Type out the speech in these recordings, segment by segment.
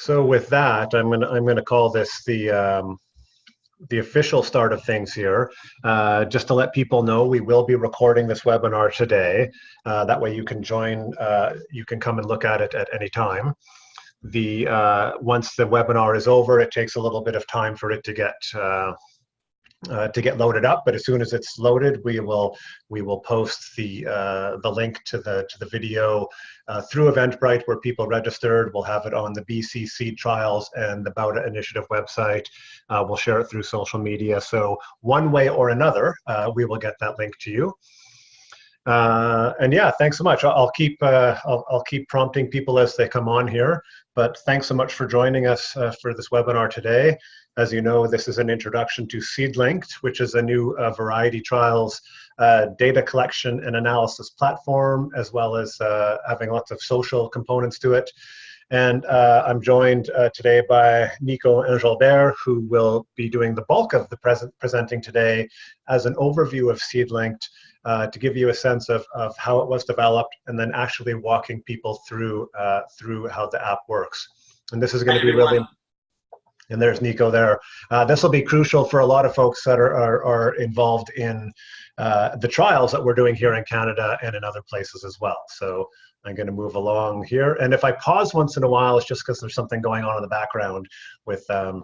So with that, I'm gonna call this the official start of things here. Just to let people know, we will be recording this webinar today. That way you can join, you can come and look at it at any time. Once the webinar is over, it takes a little bit of time for it to get loaded up, but as soon as it's loaded, we will post the link to the video through Eventbrite where people registered. We'll have it on the BC Seed Trials and the Bauta Initiative website. We'll share it through social media. So one way or another, we will get that link to you. And yeah, thanks so much. I'll keep prompting people as they come on here. But thanks so much for joining us for this webinar today. As you know, this is an introduction to SEEDLINKED, which is a new variety trials data collection and analysis platform, as well as having lots of social components to it. And I'm joined today by Nico Engelbert, who will be doing the bulk of the presenting today as an overview of SEEDLINKED, to give you a sense of how it was developed, and then actually walking people through how the app works. And this is going to be really, and there's Nico there. This will be crucial for a lot of folks that are involved in the trials that we're doing here in Canada and in other places as well. So I'm going to move along here. And if I pause once in a while, it's just because there's something going on in the background with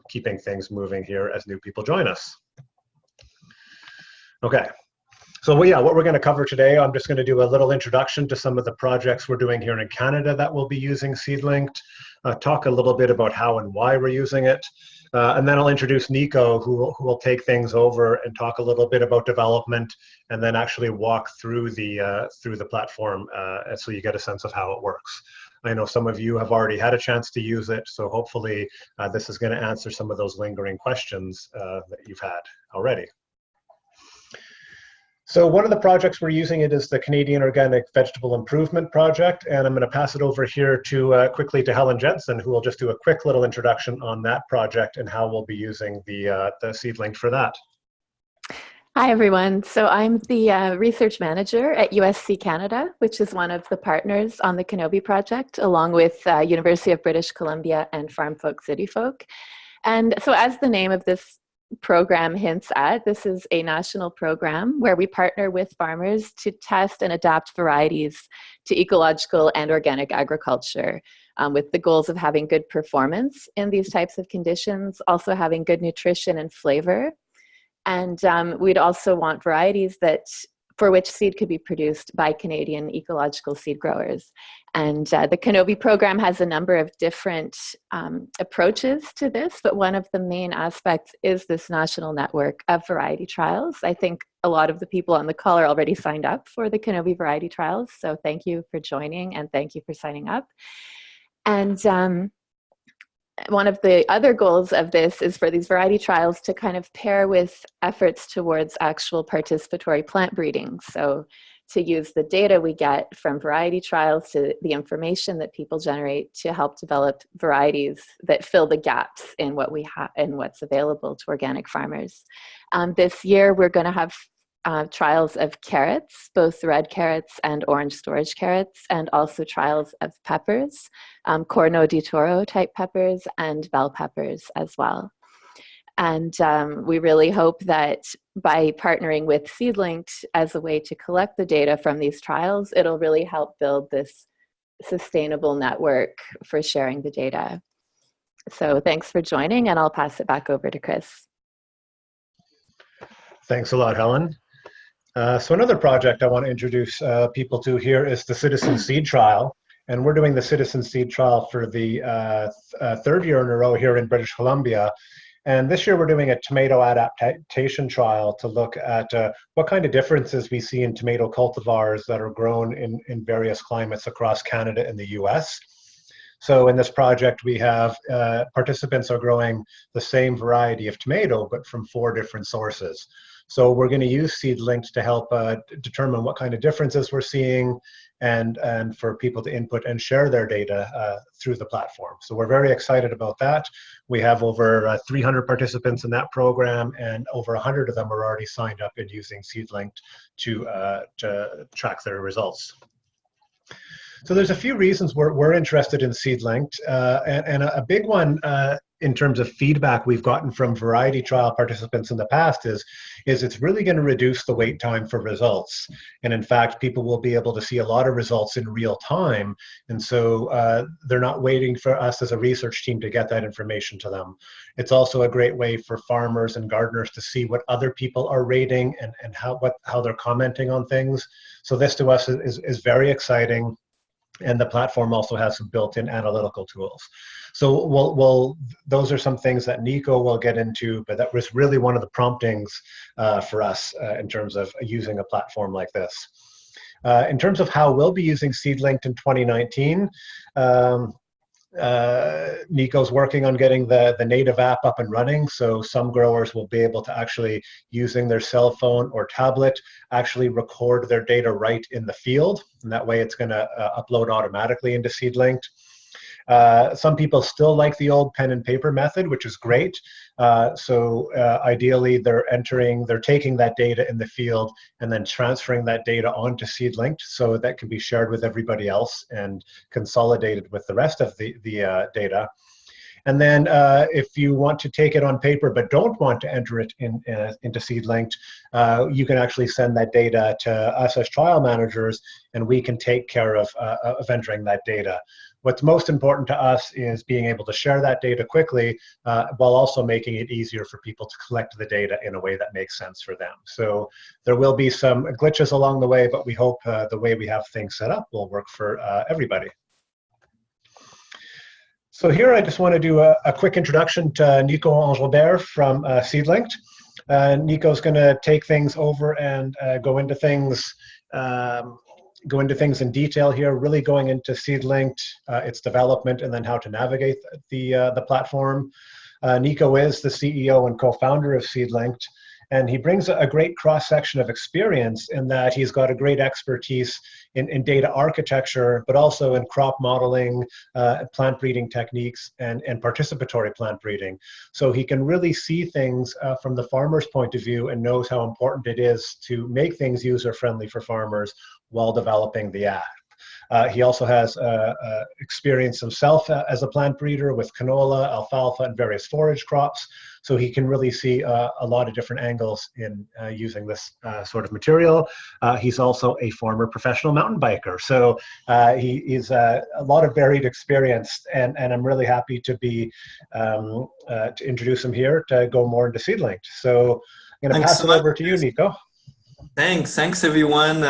keeping things moving here as new people join us. Okay. So yeah, what we're going to cover today, I'm just going to do a little introduction to some of the projects we're doing here in Canada that will be using SEEDLINKED, talk a little bit about how and why we're using it, and then I'll introduce Nico, who will take things over and talk a little bit about development, and then actually walk through the platform so you get a sense of how it works. I know some of you have already had a chance to use it, so hopefully this is going to answer some of those lingering questions that you've had already. So one of the projects we're using it is the Canadian Organic Vegetable Improvement Project, and I'm going to pass it over here to quickly to Helen Jensen, who will just do a quick little introduction on that project and how we'll be using the SEEDLINKED for that. Hi everyone. So I'm the research manager at USC Canada, which is one of the partners on the Kenobi project, along with University of British Columbia and Farm Folk City Folk. And so as the name of this program hints at, this is a national program where we partner with farmers to test and adapt varieties to ecological and organic agriculture, with the goals of having good performance in these types of conditions, also having good nutrition and flavor. And we'd also want varieties for which seed could be produced by Canadian ecological seed growers. And the Kenobi program has a number of different approaches to this, but one of the main aspects is this national network of variety trials. I think a lot of the people on the call are already signed up for the Kenobi variety trials, so thank you for joining and thank you for signing up. And one of the other goals of this is for these variety trials to kind of pair with efforts towards actual participatory plant breeding. So to use the data we get from variety trials to the information that people generate to help develop varieties that fill the gaps in what we have and what's available to organic farmers. This year, we're going to have trials of carrots, both red carrots and orange storage carrots, and also trials of peppers, Corno di Toro type peppers, and bell peppers as well. And we really hope that by partnering with SEEDLINKED as a way to collect the data from these trials, it'll really help build this sustainable network for sharing the data. So thanks for joining, and I'll pass it back over to Chris. Thanks a lot, Helen. So another project I want to introduce people to here is the Citizen Seed Trial. And we're doing the Citizen Seed Trial for the third year in a row here in British Columbia. And this year we're doing a tomato adaptation trial to look at what kind of differences we see in tomato cultivars that are grown in various climates across Canada and the US. So in this project, we have participants are growing the same variety of tomato, but from 4 different sources. So we're going to use SEEDLINKED to help determine what kind of differences we're seeing, and for people to input and share their data through the platform. So we're very excited about that. We have over 300 participants in that program, and over 100 of them are already signed up and using SEEDLINKED to track their results. So there's a few reasons we're interested in SeedLinked, and a big one in terms of feedback we've gotten from variety trial participants in the past is it's really going to reduce the wait time for results. And in fact, people will be able to see a lot of results in real time. And so they're not waiting for us as a research team to get that information to them. It's also a great way for farmers and gardeners to see what other people are rating and how they're commenting on things. So this to us is very exciting. And the platform also has some built-in analytical tools. So those are some things that Nico will get into, but that was really one of the promptings for us in terms of using a platform like this. In terms of how we'll be using SeedLinked in 2019, Nico's working on getting the native app up and running, so some growers will be able to actually, using their cell phone or tablet, actually record their data right in the field, and that way it's going to upload automatically into SeedLinked. Some people still like the old pen and paper method, which is great. Ideally, they're taking that data in the field and then transferring that data onto SeedLinked, so that can be shared with everybody else and consolidated with the rest of the data. And then if you want to take it on paper but don't want to enter it into SeedLinked, you can actually send that data to us as trial managers, and we can take care of entering that data. What's most important to us is being able to share that data quickly while also making it easier for people to collect the data in a way that makes sense for them. So there will be some glitches along the way, but we hope the way we have things set up will work for everybody. So here I just want to do a quick introduction to Nico Engelbert from SeedLinked. Nico's going to take things over and go into things in detail here, really going into SeedLinked, its development, and then how to navigate the platform. Nico is the CEO and co-founder of SeedLinked, and he brings a great cross-section of experience in that he's got a great expertise in data architecture, but also in crop modeling, plant breeding techniques, and participatory plant breeding. So he can really see things from the farmer's point of view and knows how important it is to make things user-friendly for farmers while developing the app. He also has experience himself as a plant breeder with canola, alfalfa, and various forage crops. So he can really see a lot of different angles in using this sort of material. He's also a former professional mountain biker. So he's a lot of varied experience, and I'm really happy to be to introduce him here to go more into SeedLinked. So I'm going to pass it over to you, Nico. Thanks everyone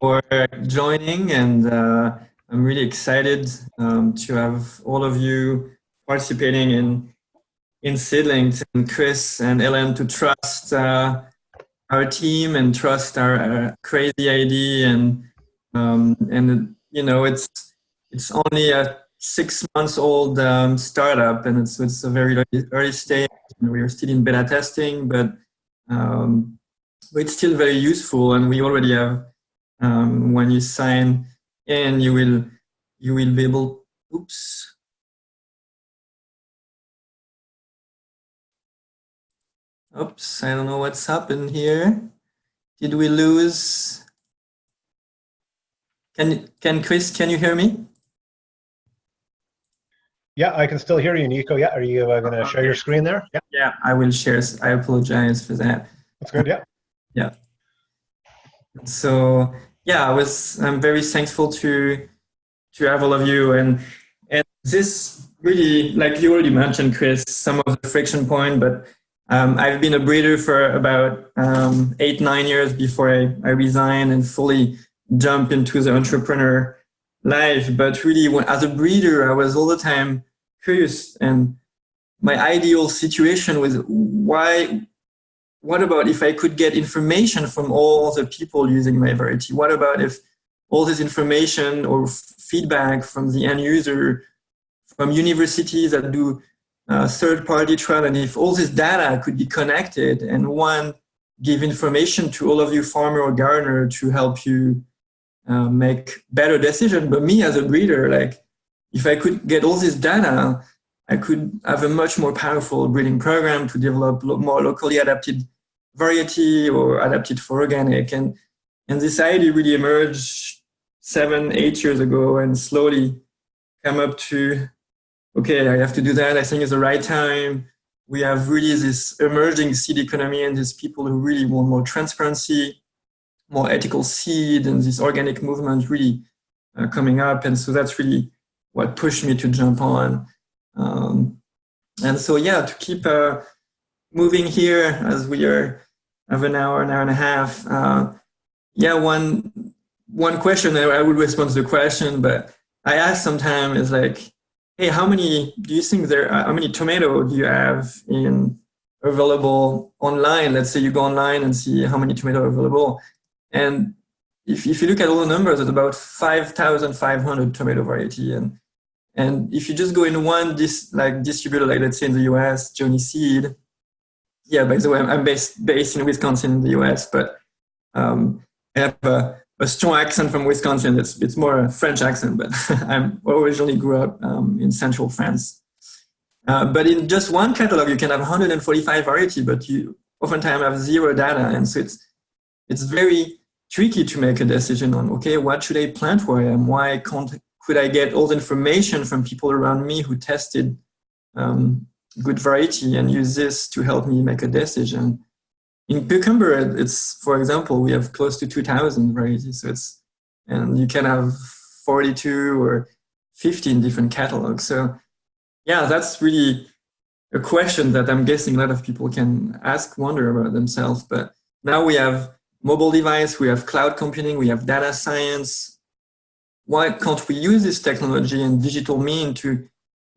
for joining, and I'm really excited to have all of you participating in SeedLinked, and Chris and Ellen to trust our team and trust our crazy idea, and you know, it's only a 6 months old startup, and it's a very early stage. We are still in beta testing, but it's still very useful, and we already have. When you sign in, you will be able. Oops. Oops, I don't know what's happened here. Did we lose? Chris, can you hear me? Yeah, I can still hear you, Nico. Yeah, are you going to share your screen there? Yeah. Yeah, I will share. I apologize for that. That's good. Yeah. Yeah. So yeah, I'm very thankful to have all of you, and this really, like you already mentioned, Chris, some of the friction point, but I've been a breeder for about 8-9 years before I resigned and fully jump into the entrepreneur life. But really, as a breeder, I was all the time curious, and my ideal situation was what about if I could get information from all the people using my variety? What about if all this information or feedback from the end user, from universities that do third-party trial, and if all this data could be connected and one give information to all of you farmer or gardener to help you make better decisions. But me as a breeder, like if I could get all this data, I could have a much more powerful breeding program to develop more locally adapted variety or adapted for organic. And this idea really emerged 7, 8 years ago, and slowly come up to, okay, I have to do that. I think it's the right time. We have really this emerging seed economy and these people who really want more transparency, more ethical seed, and this organic movement really coming up. And so that's really what pushed me to jump on. And so, yeah, to keep moving here as we have an hour and a half. Yeah, one question, I would respond to the question, but I ask sometimes is like, hey, how many tomato do you have available online? Let's say you go online and see how many tomato are available. And if you look at all the numbers, it's about 5,500 tomato variety. And if you just go in one distributor, like let's say in the US, Johnny Seed. Yeah, by the way, I'm based in Wisconsin in the US, but I have a strong accent from Wisconsin. It's more a French accent, but I originally grew up in central France. But in just one catalog, you can have 145 variety, but you oftentimes have zero data. And so it's very tricky to make a decision on, okay, what should I plant where I am? Why could I get all the information from people around me who tested good variety and use this to help me make a decision? In cucumber, it's, for example, we have close to 2,000 varieties. So and you can have 42 or 15 different catalogs. So yeah, that's really a question that I'm guessing a lot of people can wonder about themselves. But now we have mobile device, we have cloud computing, we have data science. Why can't we use this technology and digital mean to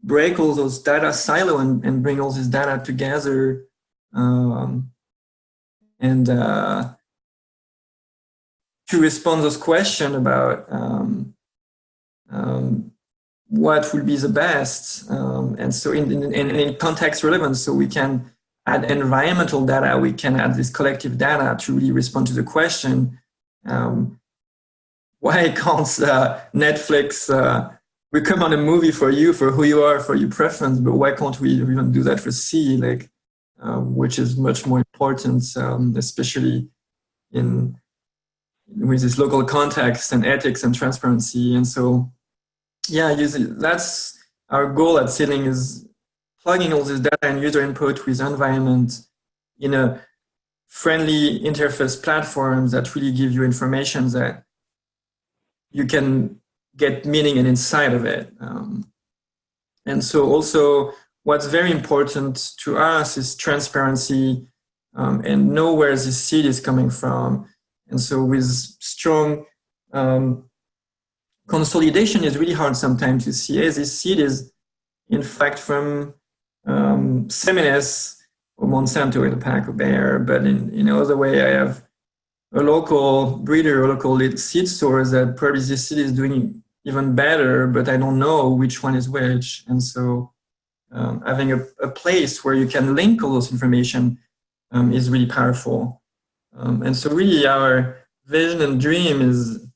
break all those data silo and bring all this data together and to respond to those questions about what will be the best. And so in context relevance, so we can add environmental data, we can add this collective data to really respond to the question, why can't Netflix recommend a movie for you, for who you are, for your preference, but why can't we even do that for C, which is much more important, especially with this local context and ethics and transparency. And so, yeah, that's our goal at Seedling, is plugging all this data and user input with environment in a friendly interface platforms that really give you information that you can get meaning and insight of it. And so also what's very important to us is transparency and know where this seed is coming from. And so with strong consolidation, is really hard sometimes to see, hey, this seed is in fact from Seminis or Monsanto in the Paco Bear, but in other way I have a local breeder or local seed stores that probably this seed is doing even better, but I don't know which one is which. And so having a place where you can link all those information is really powerful. And so really our vision and dream is,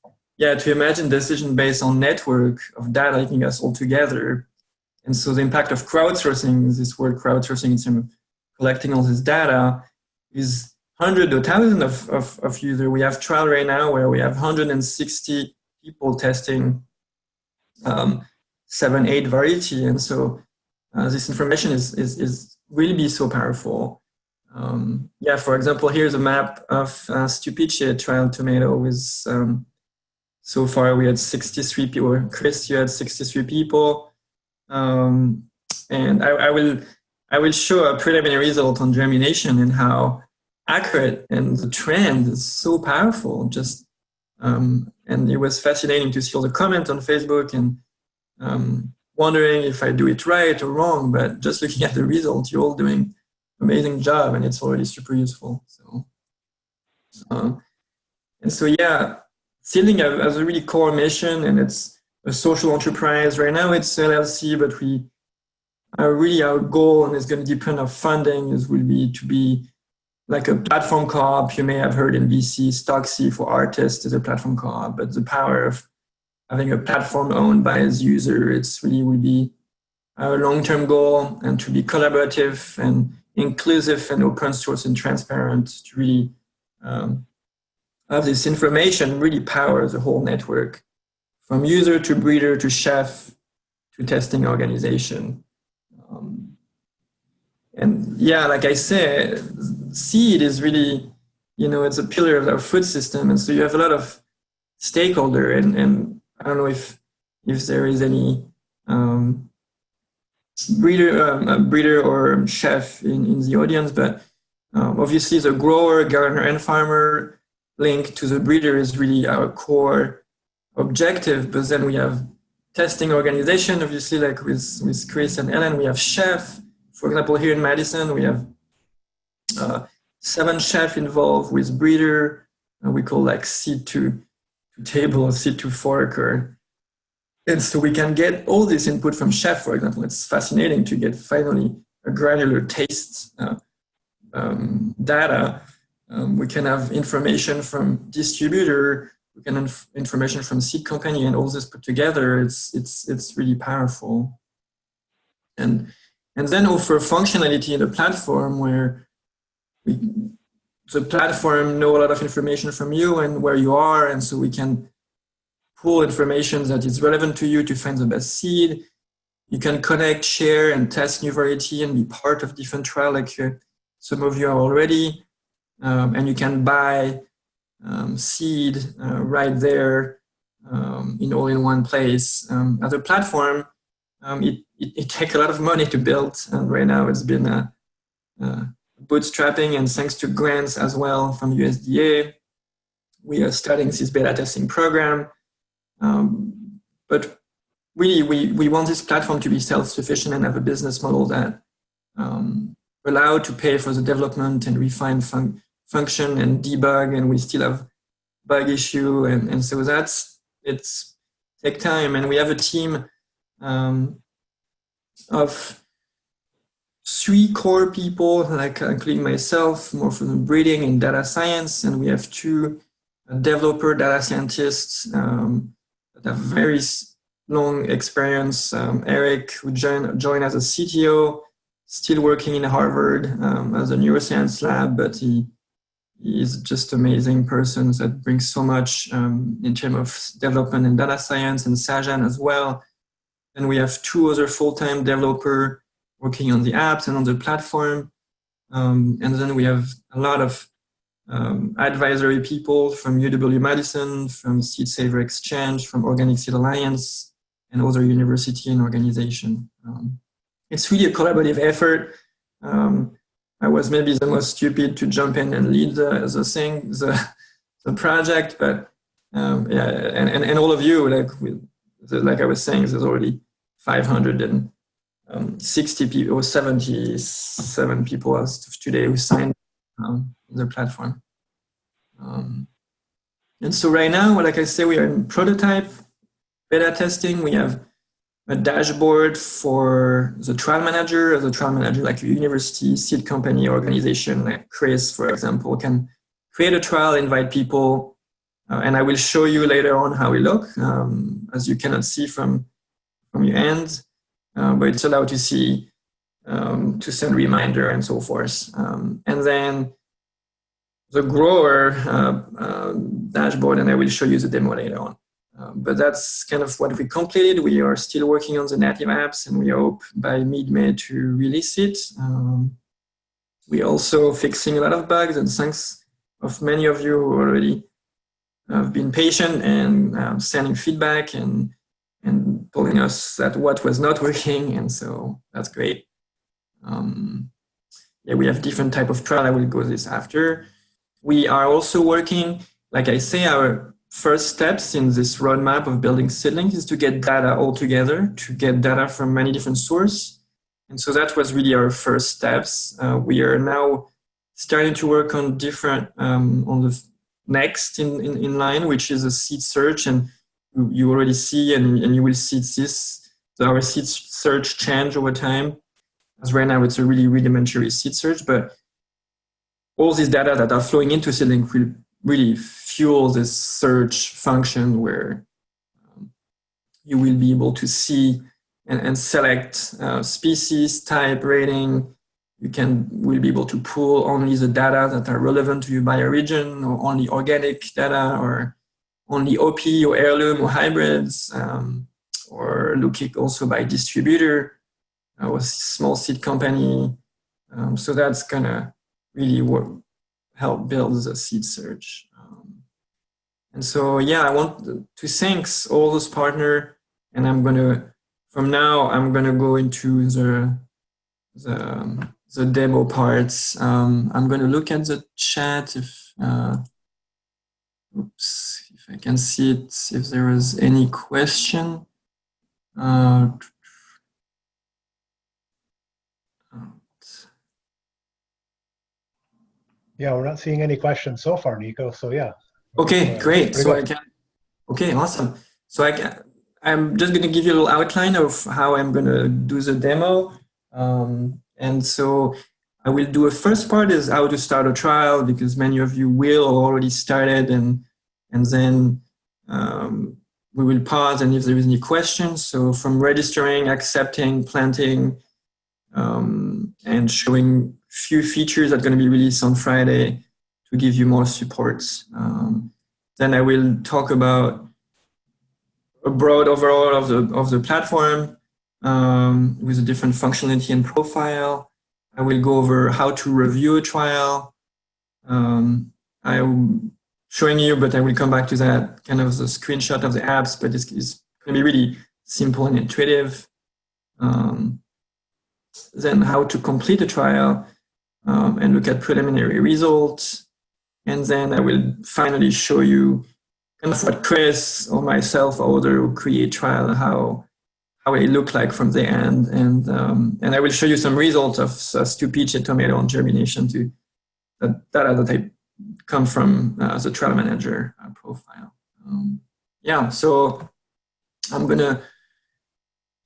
to imagine decision based on network of data linking us all together. And so the impact of crowdsourcing, this word crowdsourcing, in terms of collecting all this data, is hundreds or thousands of users. We have trial right now where we have 160 people testing 7, 8 variety. And so this information is really be so powerful. For example, here's a map of Stupice trial tomato with, so far we had 63 people. Chris, you had 63 people. And I will show a preliminary result on germination and how accurate, and the trend is so powerful. Just and it was fascinating to see all the comments on Facebook and wondering if I do it right or wrong. But just looking at the result, you're all doing amazing job, and it's already super useful. So and so Seedling has a really core mission, and it's a social enterprise. Right now it's LLC, but our goal, and it's going to depend on funding, will be to be like a platform co-op. You may have heard in VC, Stocksy for artists is a platform co-op, but the power of having a platform owned by its user, it's really will be our long-term goal, and to be collaborative and inclusive and open source and transparent, to really have this information really power the whole network. from user to breeder to chef to testing organization. And yeah, like I said, seed is really, it's a pillar of our food system. And so you have a lot of stakeholder, and I don't know if there is any breeder or chef in the audience, but obviously the grower, gardener, and farmer link to the breeder is really our core objective. But then we have testing organization, obviously, like with Chris and Ellen. We have chef. For example, here in Madison, we have 7 chefs involved with breeder. We call like seed to table or seed to fork. And so we can get all this input from chef, for example. It's fascinating to get finally a granular taste data. We can have information from distributor. We can have information from seed company, and all this put together. It's really powerful. And then offer functionality in the platform where the platform know a lot of information from you and where you are, and so we can pull information that is relevant to you to find the best seed. You can connect, share, and test new variety and be part of different trials like some of you are already. And you can buy seed right there all in one place. As a platform, it takes a lot of money to build, and right now it's been bootstrapping, and thanks to grants as well from USDA, we are starting this beta testing program. But really, we want this platform to be self-sufficient and have a business model that allow to pay for the development and refine function and debug, and we still have bug issue, and so it's take time. And we have a team of 3 core people, like including myself, more from the breeding and data science, and we have 2 developer data scientists that have very long experience. Eric, who joined as a CTO, still working in Harvard as a neuroscience lab, but he is just amazing person that brings so much in terms of development and data science, and Sajan as well. And we have 2 other full-time developers working on the apps and on the platform. And then we have a lot of advisory people from UW-Madison, from Seed Saver Exchange, from Organic Seed Alliance, and other university and organization. It's really a collaborative effort. I was maybe the most stupid to jump in and lead the project, but and all of you, like I was saying, there's already 560 people or 77 people as of today who signed the platform. And so right now, like I say, we are in prototype beta testing. We have a dashboard for the trial manager. As a trial manager, like a university, seed company, organization, like Chris, for example, can create a trial, invite people, and I will show you later on how we look, as you cannot see from your end, but it's allowed to see, to send reminder and so forth. And then the grower dashboard, and I will show you the demo later on. But that's kind of what we completed. We are still working on the native apps, and we hope by mid-May to release it. We're also fixing a lot of bugs, and thanks of many of you who already have been patient and sending feedback and telling us that what was not working, and so that's great. Yeah, we have different type of trial. I will go this after. We are also working, like I say, our first steps in this roadmap of building SEEDLINKED is to get data all together, to get data from many different sources. And so that was really our first steps. We are now starting to work on different, on the next in line, which is a seed search. And you already see, and you will see this, our seed search change over time. As right now, it's a really rudimentary seed search, but all these data that are flowing into SEEDLINKED will really fuel this search function where you will be able to see and select species, type, rating. Will be able to pull only the data that are relevant to you by a region, or only organic data, or only OP or heirloom or hybrids, or looking also by distributor or small seed company. So that's gonna really help build the seed search. And so, yeah, I want to thank all those partners, and from now, I'm gonna go into the demo parts. I'm gonna look at the chat if I can see it, if there is any question. Yeah, we're not seeing any questions so far, Nico. So yeah. Okay, great. So okay, awesome. So I'm just going to give you a little outline of how I'm going to do the demo. And so I will do a first part is how to start a trial, because many of you will already started, and then we will pause, and if there is any questions. So from registering, accepting, planting, and showing few features that are going to be released on Friday to give you more supports. Then I will talk about a broad overall of the platform with a different functionality and profile. I will go over how to review a trial. I'm showing you, but I will come back to that, kind of the screenshot of the apps, but it's going to be really simple and intuitive. Then how to complete a trial and look at preliminary results. And then I will finally show you kind of what Chris or myself or other who create trial, how it look like from the end. And I will show you some results of stu-peach, tomato, and germination to data that I come from the trial manager profile. Yeah, so I'm gonna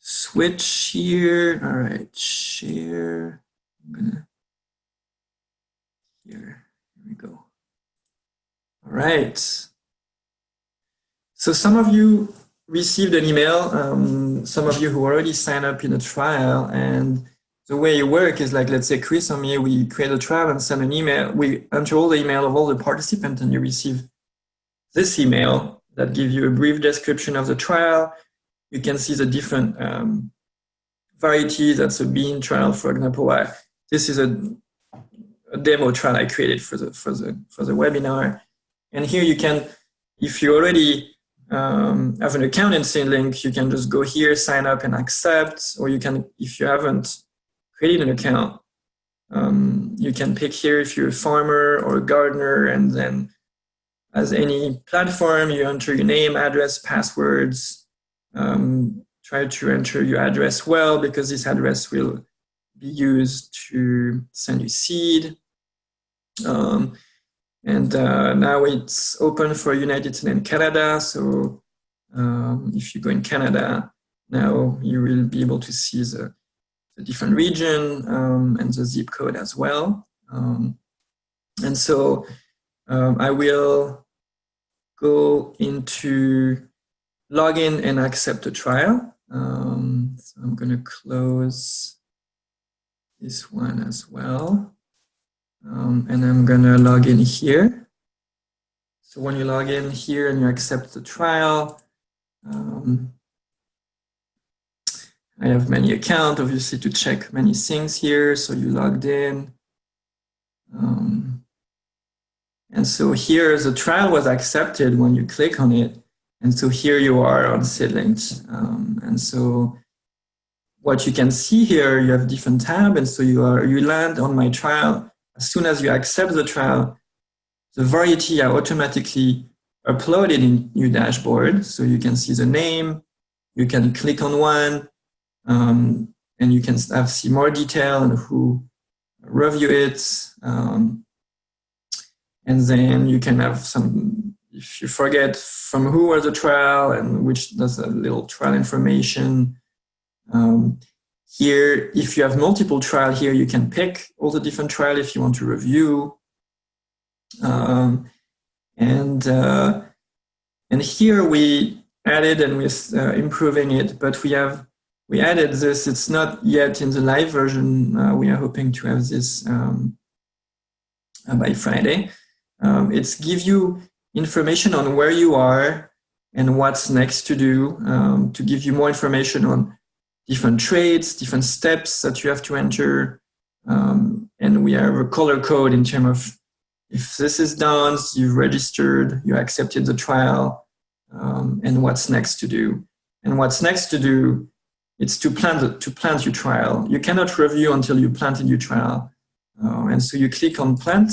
switch here. All right, share. I'm gonna here we go. All right. So some of you received an email, some of you who already signed up in a trial, and the way it works is like, let's say Chris or me, we create a trial and send an email. We enter all the email of all the participants, and you receive this email that gives you a brief description of the trial. You can see the different varieties. That's a bean trial, for example. This is a demo trial I created for the webinar. And here you can, if you already have an account in SEEDLINK, you can just go here, sign up and accept, or you can, if you haven't created an account, you can pick here if you're a farmer or a gardener, and then as any platform, you enter your name, address, passwords, try to enter your address well, because this address will be used to send you seed. And now it's open for United States and Canada. So if you go in Canada, now you will be able to see the different region and the zip code as well. And so I will go into login and accept a trial. So I'm going to close this one as well. And I'm going to log in here. So when you log in here and you accept the trial, I have many accounts, obviously, to check many things here. So you logged in. And so here the trial was accepted when you click on it. And so here you are on SEEDLINKed. And so what you can see here, you have different tabs. And so you land on my trial. As soon as you accept the trial, the variety are automatically uploaded in your dashboard. So you can see the name, you can click on one, and you can see more detail on who review it. And then you can have some, if you forget from who was the trial and which, does a little trial information. Here, if you have multiple trials here, you can pick all the different trials if you want to review. And here we added, and we're improving it, but we added this. It's not yet in the live version. We are hoping to have this by Friday. It's give you information on where you are and what's next to do, to give you more information on different traits, different steps that you have to enter. And we have a color code in terms of if this is done, you've registered, you accepted the trial, and what's next to do. And what's next to do, it's to plant your trial. You cannot review until you planted your trial. And so you click on plant,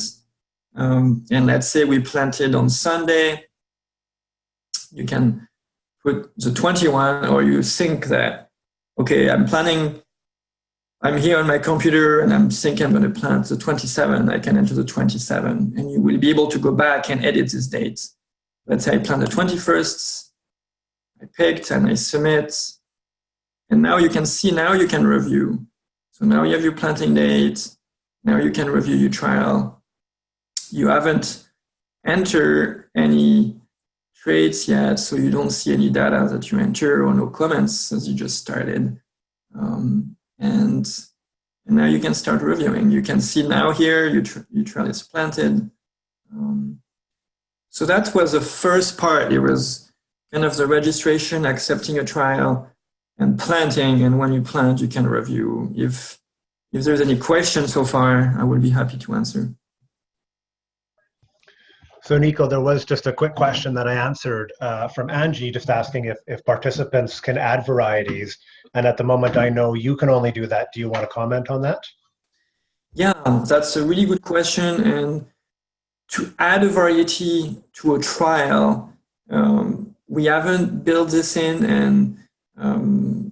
and let's say we planted on Sunday. You can put the 21, or you think that, okay, I'm here on my computer and I'm thinking I'm going to plant the 27. I can enter the 27, and you will be able to go back and edit this date. Let's say I plant the 21st, I picked and I submit. And now you can see, now you can review. So now you have your planting date. Now you can review your trial. You haven't entered any traits yet, so you don't see any data that you enter or no comments as you just started. And now you can start reviewing. You can see now here your trial is planted. So that was the first part. It was kind of the registration, accepting a trial, and planting. And when you plant, you can review. If there's any questions so far, I will be happy to answer. So Nico, there was just a quick question that I answered from Angie, just asking if participants can add varieties. And at the moment, I know you can only do that. Do you want to comment on that? Yeah, that's a really good question. And to add a variety to a trial, we haven't built this in, and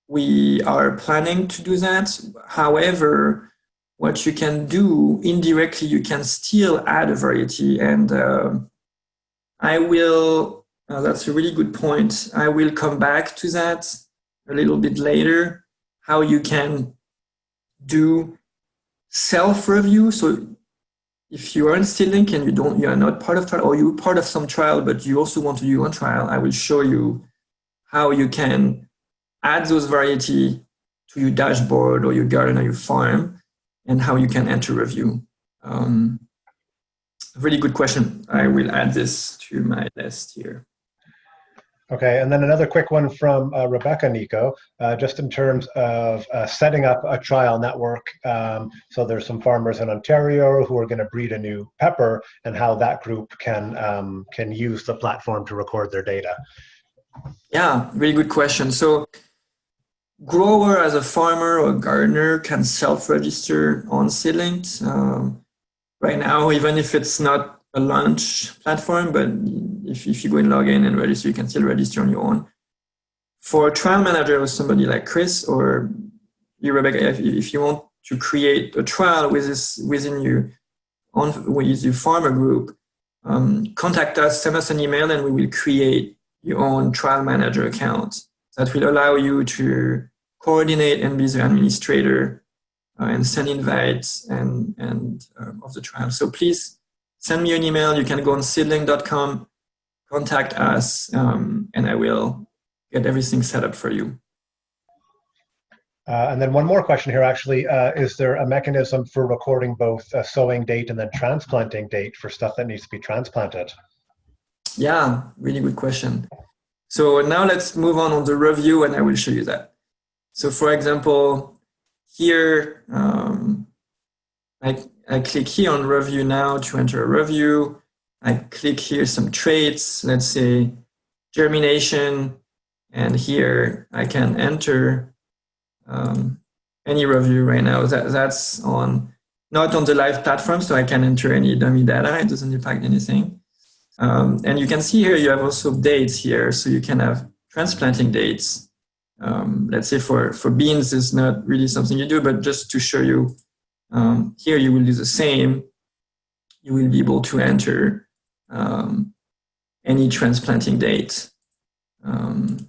we are planning to do that. However, what you can do indirectly, you can still add a variety. And I will, that's a really good point. I will come back to that a little bit later, how you can do self-review. So if you are in SEEDLINK and you are not part of trial, or you're part of some trial, but you also want to do your own trial, I will show you how you can add those variety to your dashboard or your garden or your farm, and how you can enter review. Really good question. I will add this to my list here. Okay, and then another quick one from Rebecca, Nico, just in terms of setting up a trial network. So there's some farmers in Ontario who are going to breed a new pepper, and how that group can use the platform to record their data. Yeah, really good question. So grower as a farmer or gardener can self-register on SEEDLINKed. Right now, even if it's not a launch platform, but if you go and log in and register, you can still register on your own. For a trial manager or somebody like Chris or you, Rebecca, if you want to create a trial within your farmer group, contact us, send us an email, and we will create your own trial manager account that will allow you to coordinate and be the administrator and send invites and of the trial. So please send me an email. You can go on seedlink.com, contact us, and I will get everything set up for you. And then one more question here, actually. Is there a mechanism for recording both a sowing date and then transplanting date for stuff that needs to be transplanted? Yeah, really good question. So now let's move on the review, and I will show you that. So for example, here, I click here on review now to enter a review. I click here some traits, let's say germination, and here I can enter any review right now. That's not on the live platform, so I can enter any dummy data. It doesn't impact anything. And you can see here you have also dates here, so you can have transplanting dates. Let's say for beans is not really something you do, but just to show you, here you will do the same. You will be able to enter any transplanting date. And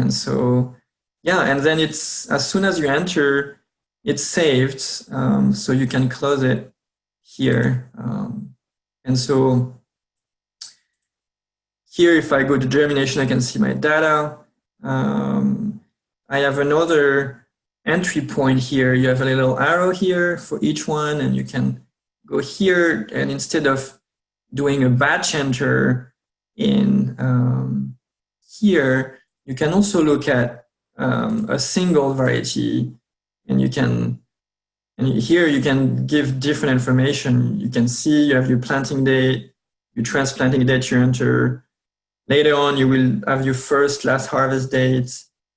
so, yeah, and then it's, as soon as you enter, it's saved, so you can close it here. And so here, if I go to germination, I can see my data. I have another entry point here. You have a little arrow here for each one, and you can go here, and instead of doing a batch enter in here, you can also look at a single variety, and here you can give different information. You can see you have your planting date, your transplanting date you enter. Later on, you will have your last harvest date.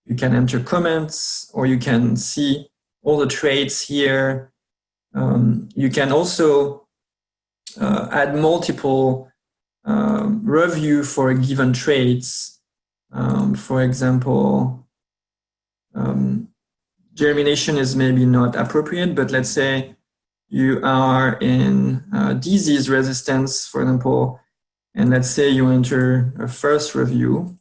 You can enter comments, or you can see all the traits here. You can also add multiple review for a given traits. For example, germination is maybe not appropriate, but let's say you are in disease resistance, for example, and let's say you enter a first review.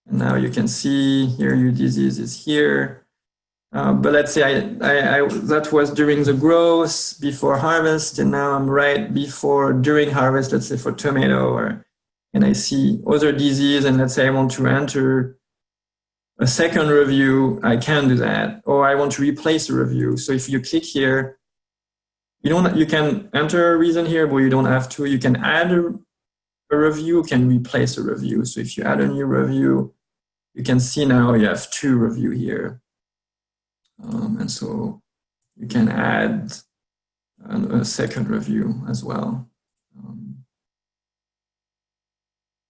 Now you can see here your disease is here. But let's say that was during the growth, before harvest, and now I'm right before, during harvest, let's say for tomato, and I see other disease, and let's say I want to enter a second review, I can do that, or I want to replace a review. So if you click here, you can enter a reason here, but you don't have to. You can add a review, you can replace a review. So if you add a new review, you can see now you have 2 review here. And so you can add a second review as well.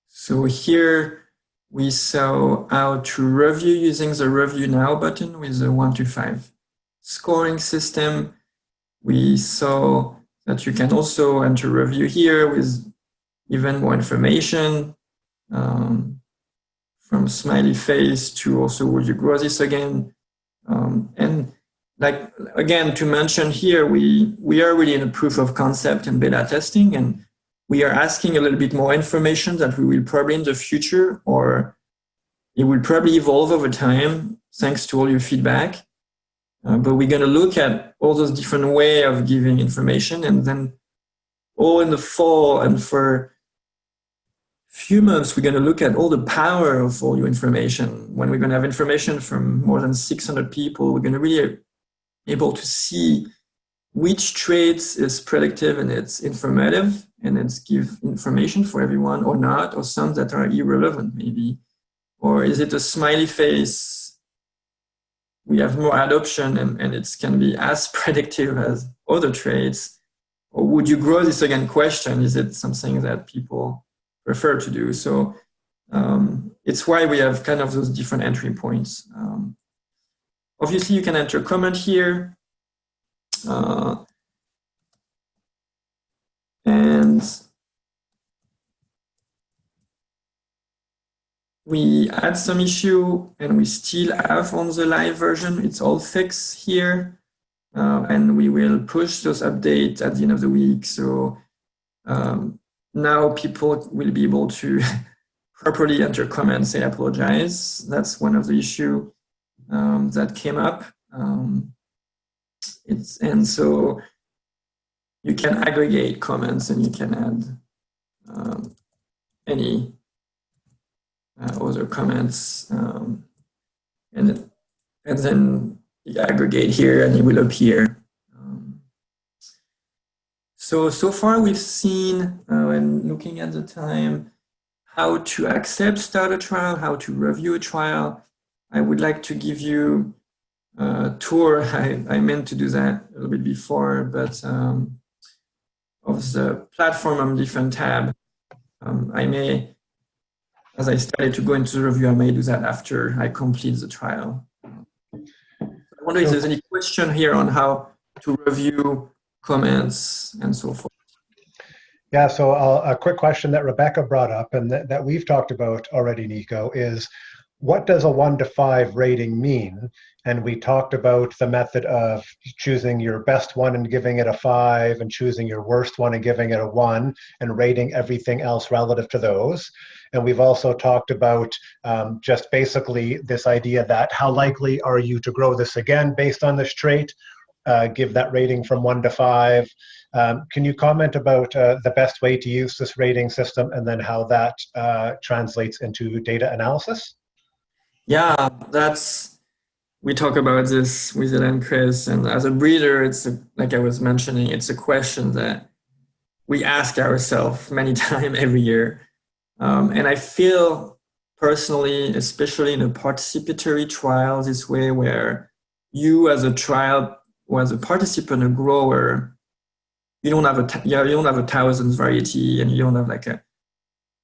So here we saw how to review using the Review Now button with the 1 to 5 scoring system. We saw that you can also enter review here with even more information, from smiley face to also would you grow this again. And like, again, to mention here, we are really in a proof of concept and beta testing, and we are asking a little bit more information that we will probably in the future, or it will probably evolve over time, thanks to all your feedback. But we're going to look at all those different ways of giving information, and then all in the fall and for few months, we're going to look at all the power of all your information. When we're going to have information from more than 600 people, we're going to really be able to see which traits is predictive and it's informative, and it's give information for everyone or not, or some that are irrelevant maybe. Or is it a smiley face? We have more adoption and it can be as predictive as other traits. Or would you grow this again question? Is it something that people prefer to do? So it's why we have kind of those different entry points. Obviously, you can enter a comment here. And we had some issue and we still have on the live version. It's all fixed here. And we will push those updates at the end of the week. So now people will be able to properly enter comments. I apologize. That's one of the issue that came up. And so you can aggregate comments and you can add any other comments, and then you aggregate here and it will appear. So far we've seen, when looking at the time, how to accept start a trial, how to review a trial. I would like to give you a tour. I meant to do that a little bit before, but of the platform on different tab. I may, as I started to go into the review, I may do that after I complete the trial. I wonder if there's any question here on how to review comments and so forth. Yeah, so a quick question that Rebecca brought up and that we've talked about already, Nico, is what does a 1 to 5 rating mean? And we talked about the method of choosing your best one and giving it a 5, and choosing your worst one and giving it a 1, and rating everything else relative to those. And we've also talked about just basically this idea that how likely are you to grow this again based on this trait? Give that rating from 1 to 5. Can you comment about the best way to use this rating system and then how that translates into data analysis? Yeah, that's we talk about this with Ellen and Chris, and as a breeder, like I was mentioning, it's a question that we ask ourselves many times every year. And I feel personally, especially in a participatory trial this way, where you as a trial or as a participant, a grower, you don't have a thousands variety, and you don't have like a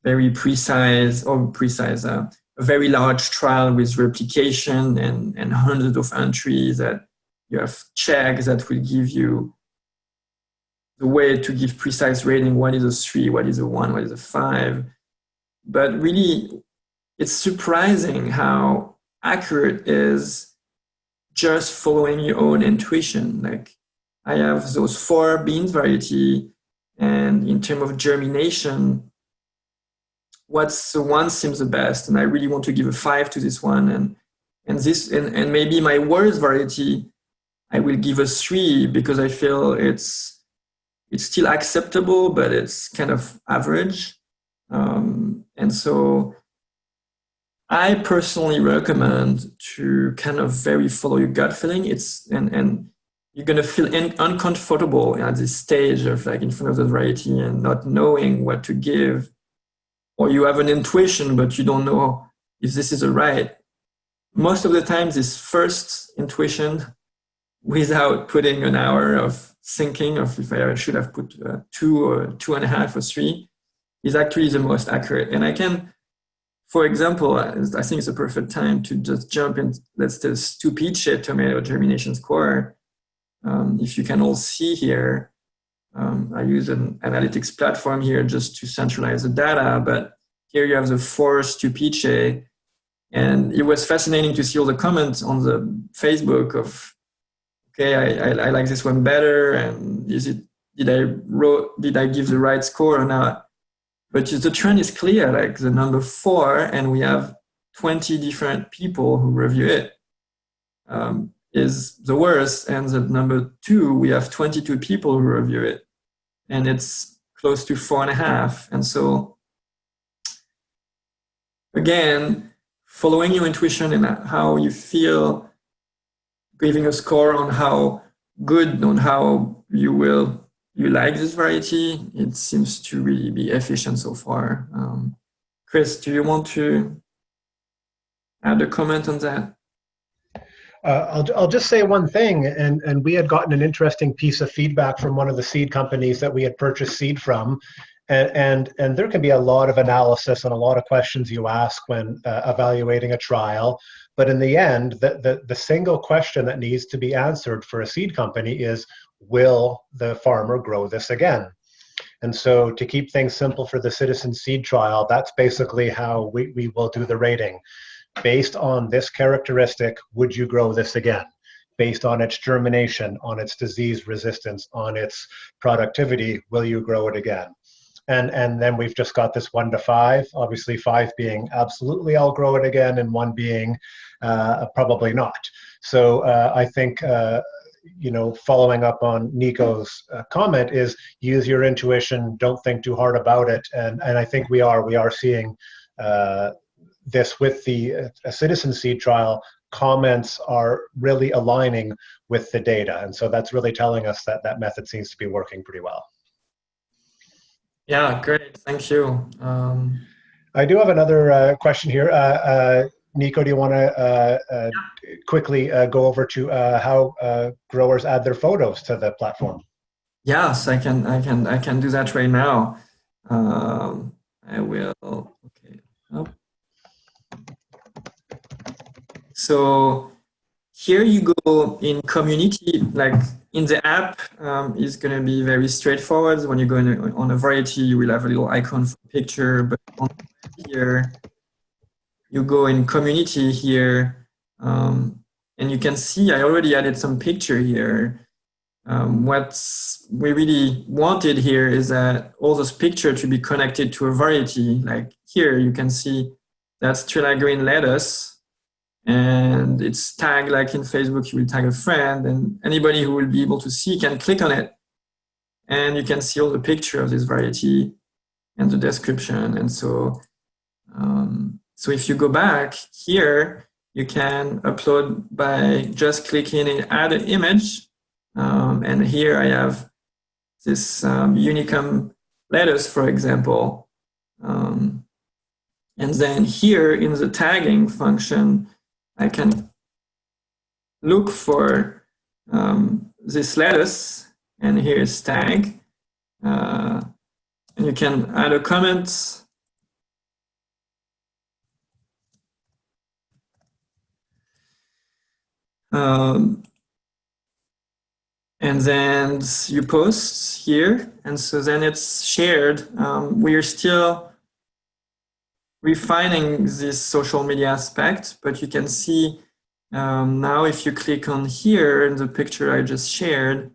very precise, a very large trial with replication and hundreds of entries that you have checks that will give you the way to give precise rating. What is a 3? What is a 1? What is a 5? But really, it's surprising how accurate is just following your own intuition. Like I have those 4 beans variety, and in terms of germination, what's the one seems the best, and I really want to give a 5 to this one, and maybe my worst variety, I will give a 3 because I feel it's still acceptable, but it's kind of average. And so I personally recommend to kind of very follow your gut feeling. And you're going to feel uncomfortable at this stage of like in front of the variety and not knowing what to give, or you have an intuition, but you don't know if this is right. Most of the time, this first intuition, without putting an hour of thinking of if I should have put 2 or 2.5 or 3, is actually the most accurate. And I can, for example, I think it's a perfect time to just jump in. Let's do Stupice tomato germination score. If you can all see here, I use an analytics platform here just to centralize the data, but here you have the 4 Stupice, and it was fascinating to see all the comments on the Facebook of, okay, I like this one better, and did I give the right score or not? But the trend is clear, like the number 4, and we have 20 different people who review it, is the worst, and the number 2, we have 22 people who review it, and it's close to 4.5. And so, again, following your intuition and how you feel, giving a score on how you like this variety, it seems to really be efficient so far. Chris, do you want to add a comment on that? I'll just say one thing, and we had gotten an interesting piece of feedback from one of the seed companies that we had purchased seed from, and there can be a lot of analysis and a lot of questions you ask when evaluating a trial, but in the end, the single question that needs to be answered for a seed company is, will the farmer grow this again? And so to keep things simple for the citizen seed trial, that's basically how we will do the rating. Based on this characteristic, would you grow this again? Based on its germination, on its disease resistance, on its productivity, will you grow it again? And then we've just got this 1 to 5, obviously 5 being absolutely I'll grow it again, and 1 being probably not. So I think, following up on Nico's comment is use your intuition, don't think too hard about it. And I think we are seeing this with the citizen seed trial. Comments are really aligning with the data. And so that's really telling us that that method seems to be working pretty well. Yeah, great. Thank you. I do have another question here. Nico, do you want to quickly go over to how growers add their photos to the platform? Yes, I can do that right now. I will. Okay. Oh. So here you go in community, like in the app, is going to be very straightforward. When you go on a variety, you will have a little icon for picture, but on here, you go in community here, and you can see I already added some picture here. What we really wanted here is that all those pictures to be connected to a variety. Like here, you can see that's Trilla green lettuce, and it's tagged like in Facebook, you will tag a friend, and anybody who will be able to see can click on it, and you can see all the picture of this variety and the description. And so, so if you go back here, you can upload by just clicking in Add an Image. And here I have this Unicum lettuce, for example. And then here in the tagging function, I can look for this lettuce, and here is tag. And you can add a comment. And then you post here, and so then it's shared. We are still refining this social media aspect, but you can see now if you click on here in the picture I just shared,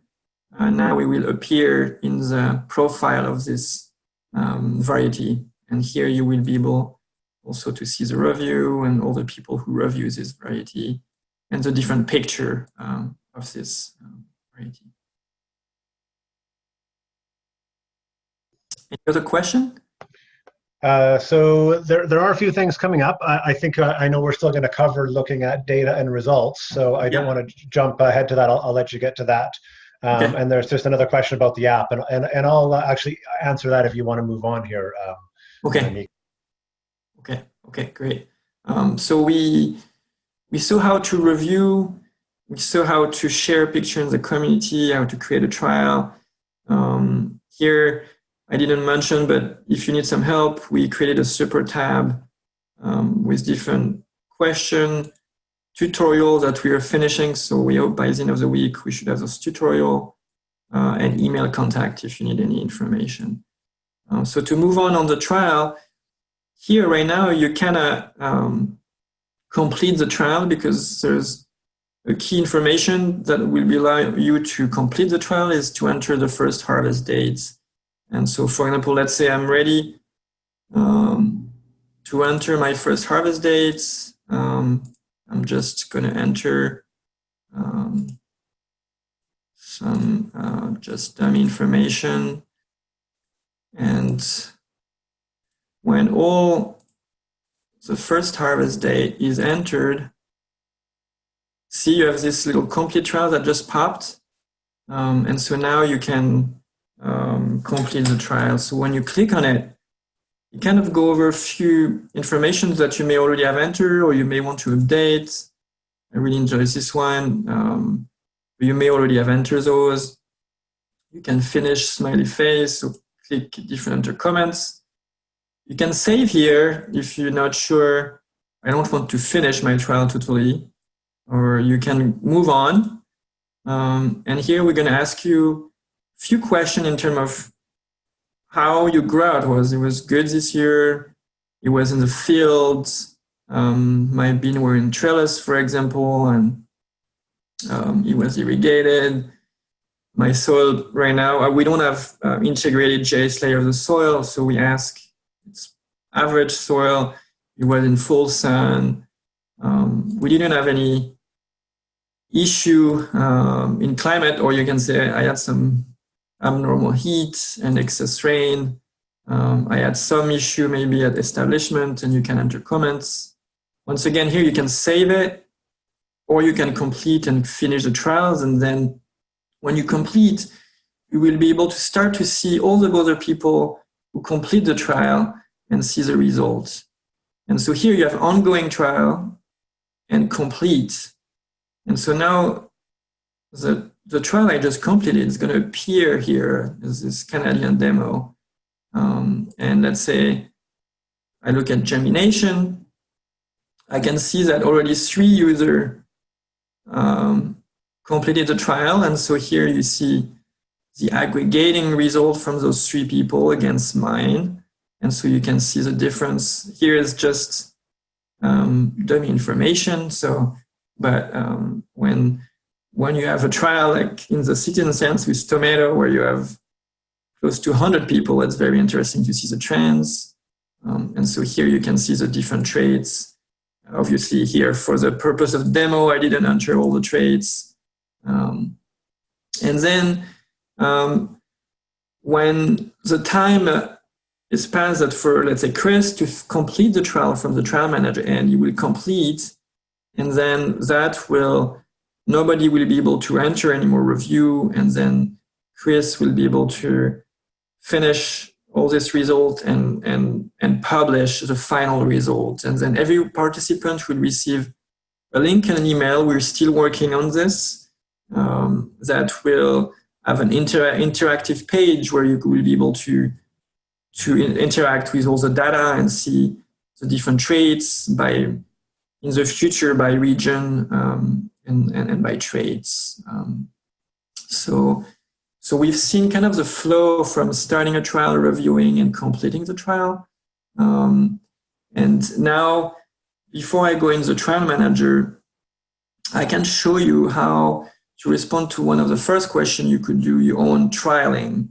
now we will appear in the profile of this variety. And here you will be able also to see the review and all the people who review this variety and the different picture of this variety. Any other question? So there are a few things coming up. I think I know we're still going to cover looking at data and results, so I don't want to jump ahead to that. I'll let you get to that. Okay. And there's just another question about the app, and I'll actually answer that if you want to move on here. Okay. Okay, great. So we saw how to review, we saw how to share a picture in the community, how to create a trial. Here, I didn't mention, but if you need some help, we created a super tab with different question tutorials that we are finishing. So we hope by the end of the week, we should have those tutorial and email contact if you need any information. So to move on the trial, here right now, you cannot complete the trial because there's a key information that will allow you to complete the trial is to enter the first harvest dates. And so, for example, let's say I'm ready to enter my first harvest dates. I'm just going to enter some just dummy information. And when all the first harvest date is entered, see you have this little complete trial that just popped. And so now you can complete the trial. So when you click on it, you kind of go over a few information that you may already have entered or you may want to update. I really enjoy this one. You may already have entered those. You can finish smiley face, so click different enter comments. You can save here if you're not sure, I don't want to finish my trial totally, or you can move on. And here we're going to ask you a few questions in terms of how your growth was. It was good this year. It was in the fields. My beans were in trellis, for example, and it was irrigated. My soil right now, we don't have integrated GIS layer of the soil, so we ask it's average soil. It was in full sun. We didn't have any issue in climate, or you can say I had some abnormal heat and excess rain. I had some issue maybe at establishment, and you can enter comments. Once again, here you can save it, or you can complete and finish the trials. And then when you complete, you will be able to start to see all the other people who complete the trial and see the results. And so here you have ongoing trial and complete. And so now the trial I just completed is going to appear here as this Canadian demo. And let's say I look at germination. I can see that already 3 users completed the trial. And so here you see the aggregating result from those 3 people against mine. And so you can see the difference. Here is just dummy information. So, but when you have a trial like in the citizen sense with tomato, where you have close to 100 people, it's very interesting to see the trends. And so here you can see the different traits. Obviously here for the purpose of demo, I didn't enter all the traits. And then when the time is passed that for, let's say, Chris to complete the trial from the trial manager, and he will complete, and then nobody will be able to enter any more review, and then Chris will be able to finish all this result and publish the final result. And then every participant will receive a link and an email. We're still working on this. That will have an interactive page where you will be able to interact with all the data and see the different traits in the future by region and by traits. So we've seen kind of the flow from starting a trial, reviewing, and completing the trial. And now, before I go in the trial manager, I can show you how to respond to one of the first questions. You could do your own trialing.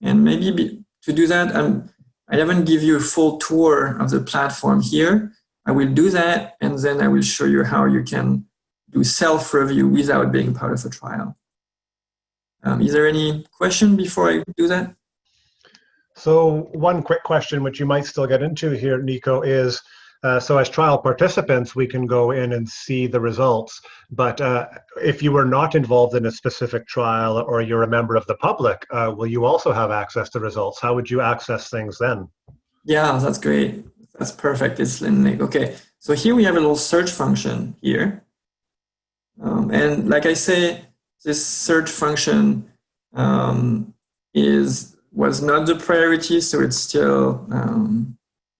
And maybe to do that, I haven't give you a full tour of the platform here. I will do that, and then I will show you how you can do self-review without being part of a trial. Is there any question before I do that? So one quick question, which you might still get into here, Nico, is so as trial participants, we can go in and see the results. But if you were not involved in a specific trial or you're a member of the public, will you also have access to results? How would you access things then? Yeah, that's great. That's perfect. It's okay. So here we have a little search function here. And like I say, this search function was not the priority, so it's still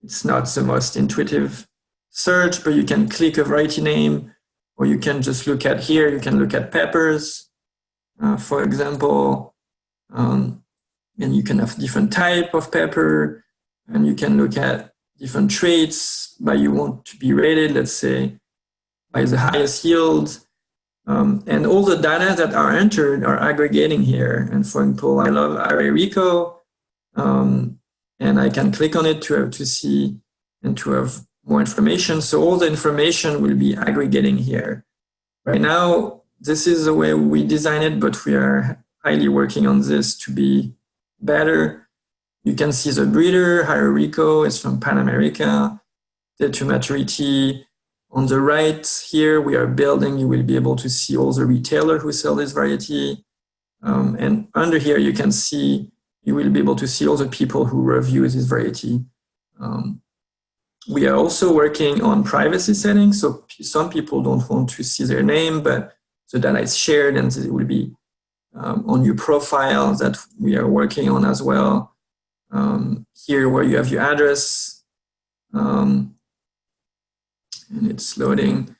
it's not the most intuitive search, but you can click a variety name, or you can just look at here. You can look at peppers, for example, and you can have different type of pepper, and you can look at different traits by you want to be rated, let's say, by the highest yield. And all the data that are entered are aggregating here. And for example, I love Rico, and I can click on it to see and to have more information. So all the information will be aggregating here. Right now, this is the way we design it, but we are highly working on this to be better. You can see the breeder, Rico, is from Pan America, dead to maturity. On the right here, we are building, you will be able to see all the retailers who sell this variety. And under here, you will be able to see all the people who review this variety. We are also working on privacy settings. So some people don't want to see their name, but the data is shared and it will be on your profile that we are working on as well. Here where you have your address, and it's loading.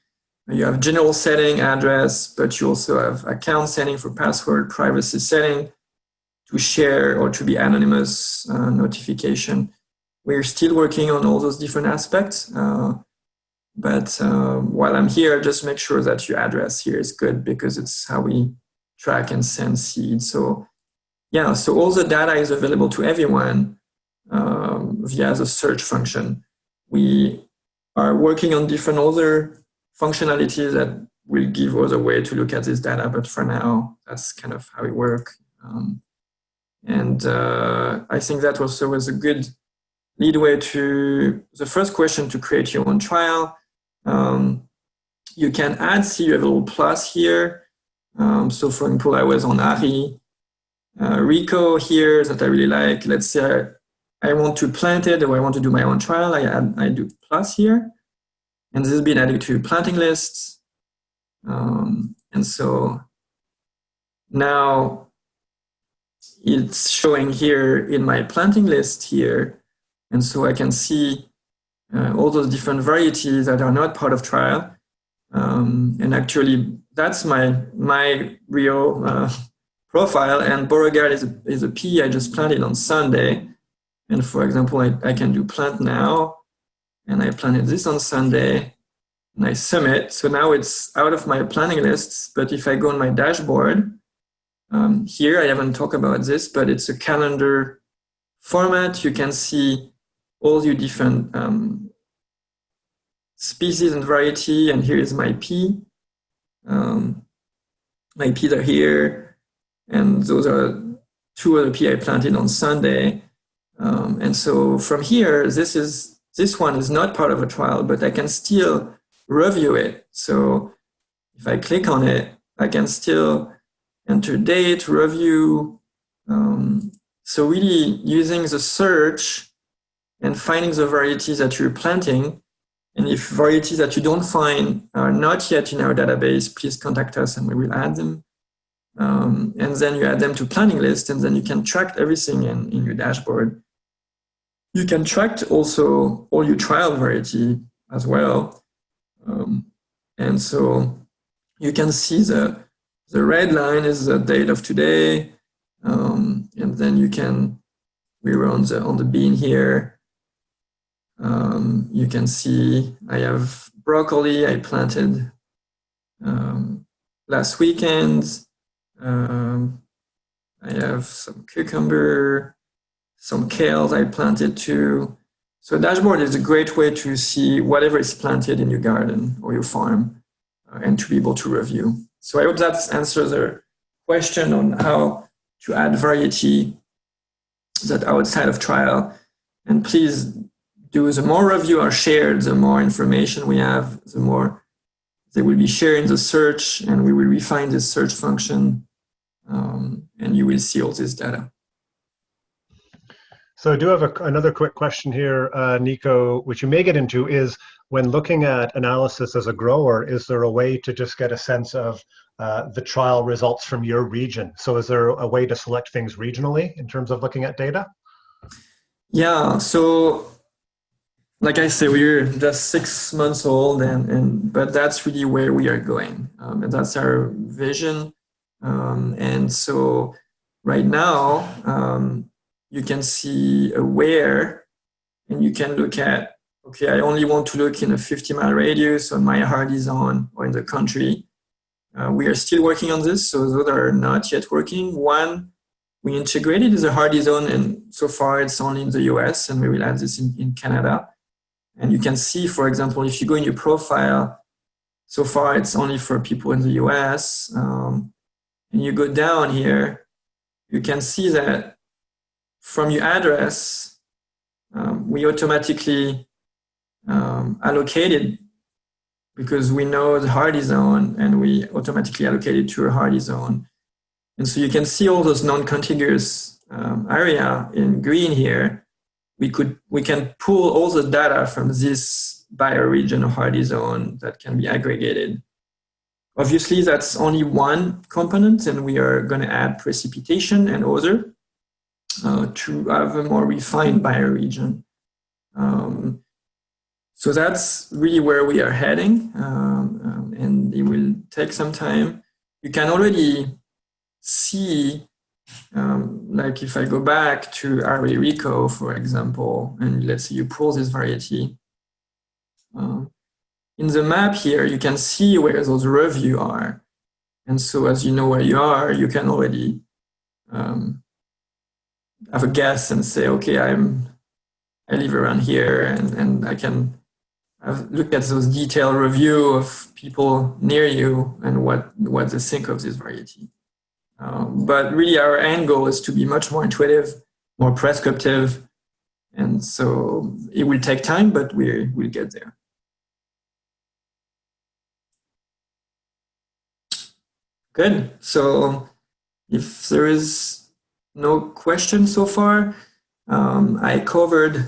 You have general setting, address, but you also have account setting for password, privacy setting, to share or to be anonymous, notification. We're still working on all those different aspects, but while I'm here, just make sure that your address here is good because it's how we track and send seed. So yeah, so all the data is available to everyone via the search function. We are working on different other functionalities that will give us a way to look at this data, but for now, that's kind of how we work. And I think that also was a good leadway to the first question to create your own trial. You can add, see you have a little plus here. So for example, I was on Rico here that I really like. Let's say I want to plant it or I want to do my own trial. I do plus here. And this has been added to planting lists. And so now it's showing here in my planting list here. And so I can see all those different varieties that are not part of trial. And actually, that's my real profile. And Beauregard is a pea I just planted on Sunday. And for example, I can do plant now. And I planted this on Sunday. And I submit. So now it's out of my planting lists. But if I go on my dashboard, here I haven't talked about this, but it's a calendar format. You can see all your different species and variety, and here is my pea. My peas are here, and those are two other peas I planted on Sunday. And so from here, this one is not part of a trial, but I can still review it. So if I click on it, I can still enter date, review. So really using the search and finding the varieties that you're planting. And if varieties that you don't find are not yet in our database, please contact us and we will add them. And then you add them to planting list, and then you can track everything in your dashboard. You can track also all your trial variety as well. And so you can see the red line is the date of today. And then we were on the bean here. You can see I have broccoli I planted last weekend. I have some cucumber, some kales I planted too. So a dashboard is a great way to see whatever is planted in your garden or your farm and to be able to review. So I hope that answers the question on how to add variety that outside of trial. And please do, the more review are shared, the more information we have, the more they will be shared in the search, and we will refine this search function, and you will see all this data. So I do have another quick question here, Nico, which you may get into, is when looking at analysis as a grower, is there a way to just get a sense of the trial results from your region? So is there a way to select things regionally in terms of looking at data? Yeah, so like I say, we're just 6 months old, but that's really where we are going. And that's our vision. And so right now, you can see where, and you can look at, okay, I only want to look in a 50-mile radius on my hardy zone or in the country. We are still working on this, so those are not yet working. One we integrated is a hardy zone, and so far it's only in the US, and we will add this in Canada. And you can see, for example, if you go in your profile, so far it's only for people in the US. And you go down here, you can see that from your address, we automatically allocated, because we know the hardy zone, and we automatically allocated to a hardy zone. And so you can see all those non-contiguous area in green here. We can pull all the data from this bioregion or hardy zone that can be aggregated. Obviously, that's only one component, and we are going to add precipitation and other to have a more refined bioregion. So that's really where we are heading, and it will take some time. You can already see, like if I go back to Array Rico, for example, and let's say you pull this variety, in the map here, you can see where those reviews are. And so as you know where you are, you can already have a guess and say, okay, I live around here, and I can look at those detailed review of people near you and what they think of this variety. But really our end goal is to be much more intuitive, more prescriptive. And so it will take time, but we'll get there. Good. So if there is no question so far, I covered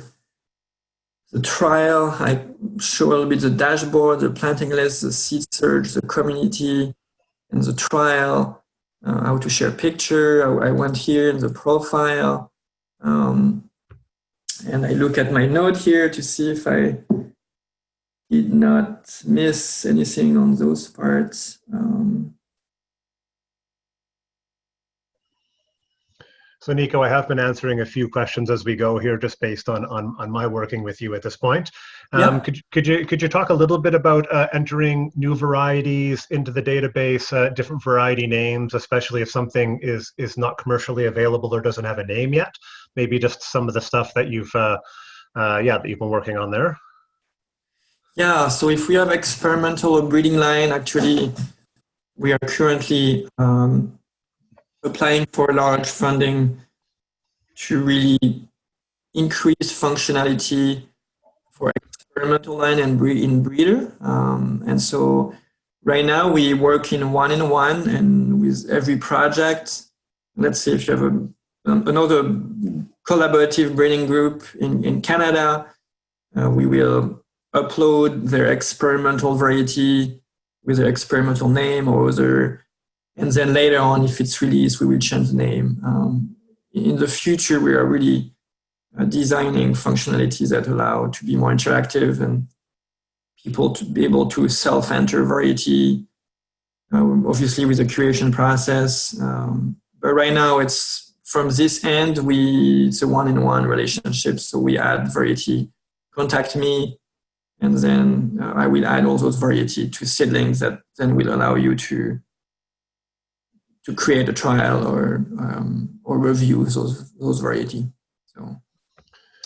the trial. I show a little bit the dashboard, the planting list, the seed search, the community, and the trial, how to share picture. I went here in the profile, and I look at my note here to see if I did not miss anything on those parts. So Nico, I have been answering a few questions as we go here, just based on my working with you at this point. Yeah. Could you talk a little bit about entering new varieties into the database, different variety names, especially if something is not commercially available or doesn't have a name yet? Maybe just some of the stuff that you've been working on there. Yeah. So if we have experimental or breeding line, actually, we are currently applying for large funding to really increase functionality for experimental line and in breeder. And so right now we work in one-in-one, and with every project, let's say if you have another collaborative breeding group in Canada, we will upload their experimental variety with their experimental name or other, and then later on, if it's released, we will change the name. In the future, we are really designing functionalities that allow to be more interactive and people to be able to self-enter variety, obviously with the curation process. But right now, it's from this end, it's a one-in-one relationship. So we add variety, contact me, and then I will add all those variety to seedlings that then will allow you to create a trial or review those variety. So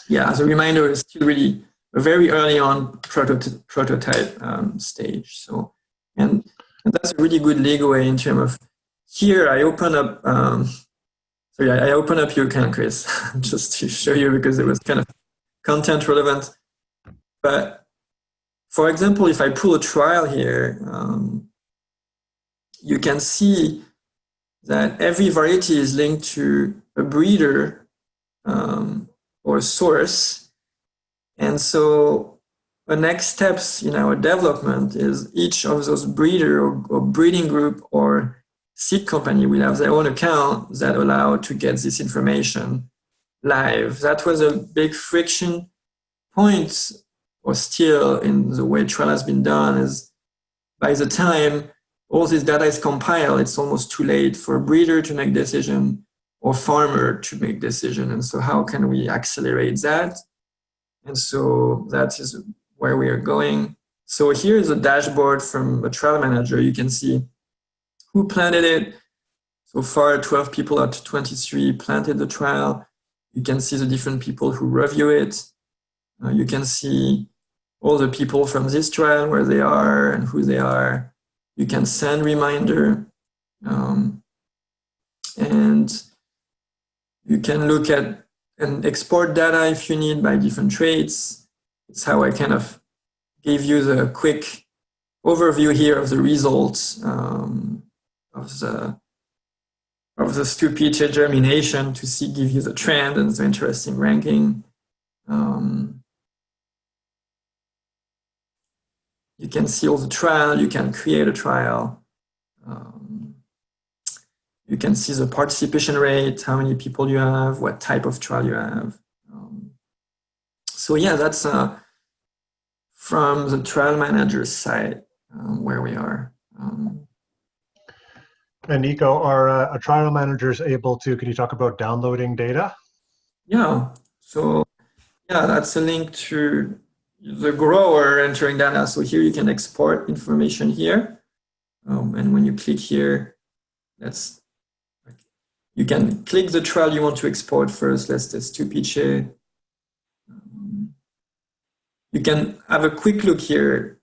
yeah, as a reminder, it's still really a very early on prototype stage. So and that's a really good leeway in terms of here I open up. I open up your account, Chris, just to show you because it was kind of content relevant. But for example, if I pull a trial here, you can see that every variety is linked to a breeder or a source. And so the next steps in our development is each of those breeder or breeding group or seed company will have their own account that allow to get this information live. That was a big friction point, or still in the way trial has been done, is by the time all this data is compiled, it's almost too late for a breeder to make decision or farmer to make decision. And so how can we accelerate that? And so that is where we are going. So here's a dashboard from a trial manager. You can see who planted it. So far, 12 people out of 23 planted the trial. You can see the different people who review it. You can see all the people from this trial, where they are and who they are. You can send reminder. And you can look at and export data if you need by different traits. It's how I kind of gave you the quick overview here of the results of the Stu-Peach germination to give you the trend and the interesting ranking. You can see all the trial, you can create a trial. You can see the participation rate, how many people you have, what type of trial you have. So yeah, that's from the trial manager's side where we are. And Nico, are trial managers able to, can you talk about downloading data? Yeah, so yeah, that's a link to the grower entering data. So here you can export information here. And when you click here, you can click the trial you want to export first. Let's test Stu-Peach. You can have a quick look here.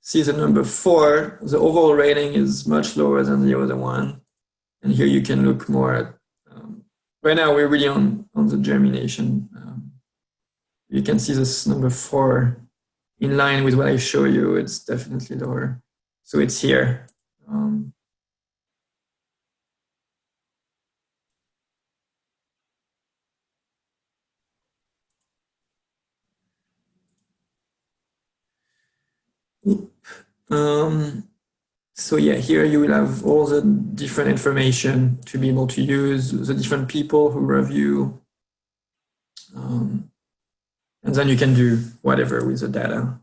See the number 4, the overall rating is much lower than the other one. And here you can look more at, right now we're really on the germination. You can see this number 4 in line with what I show you. It's definitely lower. So it's here. So yeah, here you will have all the different information to be able to use, the different people who review. And then you can do whatever with the data.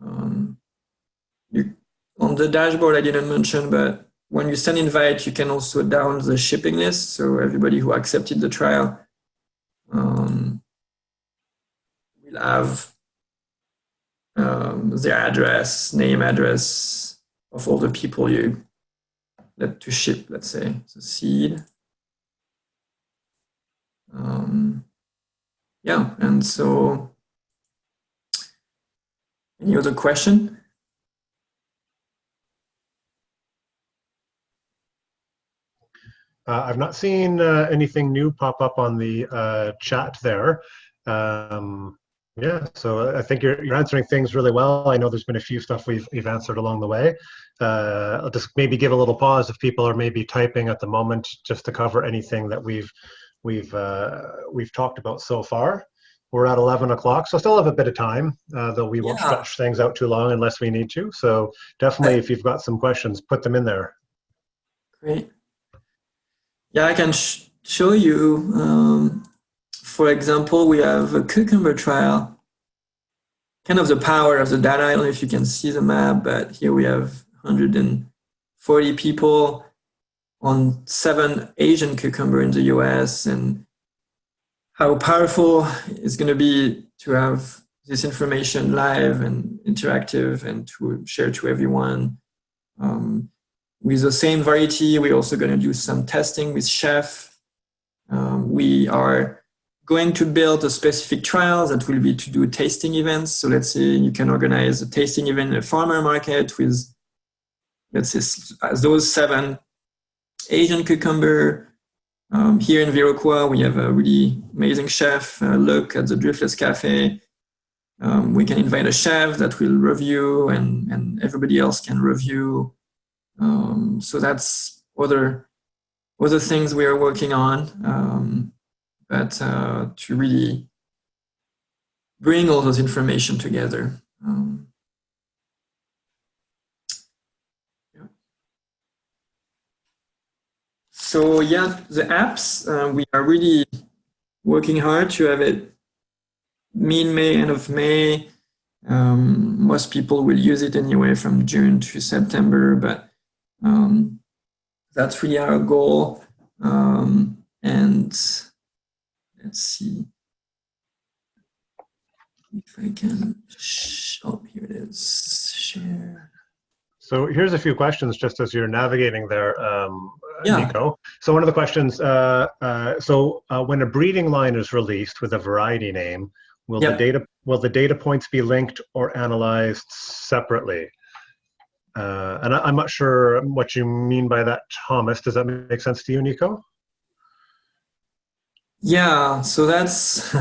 On the dashboard, I didn't mention, but when you send invite, you can also download the shipping list. So everybody who accepted the trial will have their address, name, address of all the people you let to ship, let's say, the seed. Yeah, and so any other question? I've not seen anything new pop up on the chat there. Yeah, so I think you're answering things really well. I know there's been a few stuff we've answered along the way. I'll just maybe give a little pause if people are maybe typing at the moment, just to cover anything that we've talked about so far. We're at 11 o'clock, so still have a bit of time, though we won't Yeah. stretch things out too long unless we need to. So definitely, if you've got some questions, put them in there. Great. Yeah, I can show you. For example, we have a cucumber trial. Kind of the power of the data. I don't know if you can see the map, but here we have 140 people on 7 Asian cucumber in the US, and how powerful it's going to be to have this information live and interactive and to share to everyone. With the same variety, we're also going to do some testing with chef. We are going to build a specific trial that will be to do tasting events. So let's say you can organize a tasting event in a farmer market with, let's say, those 7 Asian cucumber. Here in Viroqua, we have a really amazing chef, Luc at the Driftless Cafe. We can invite a chef that will review, and everybody else can review. So that's other things we are working on, but to really bring all those information together. So yeah, the apps, we are really working hard to have it mid-May, end of May. Most people will use it anyway from June to September, but that's really our goal. And let's see if I can, oh, here it is, share. So here's a few questions just as you're navigating there, Yeah. Nico. So one of the questions, when a breeding line is released with a variety name, will the data points be linked or analyzed separately? And I'm not sure what you mean by that, Thomas. Does that make sense to you, Nico? Yeah, so that's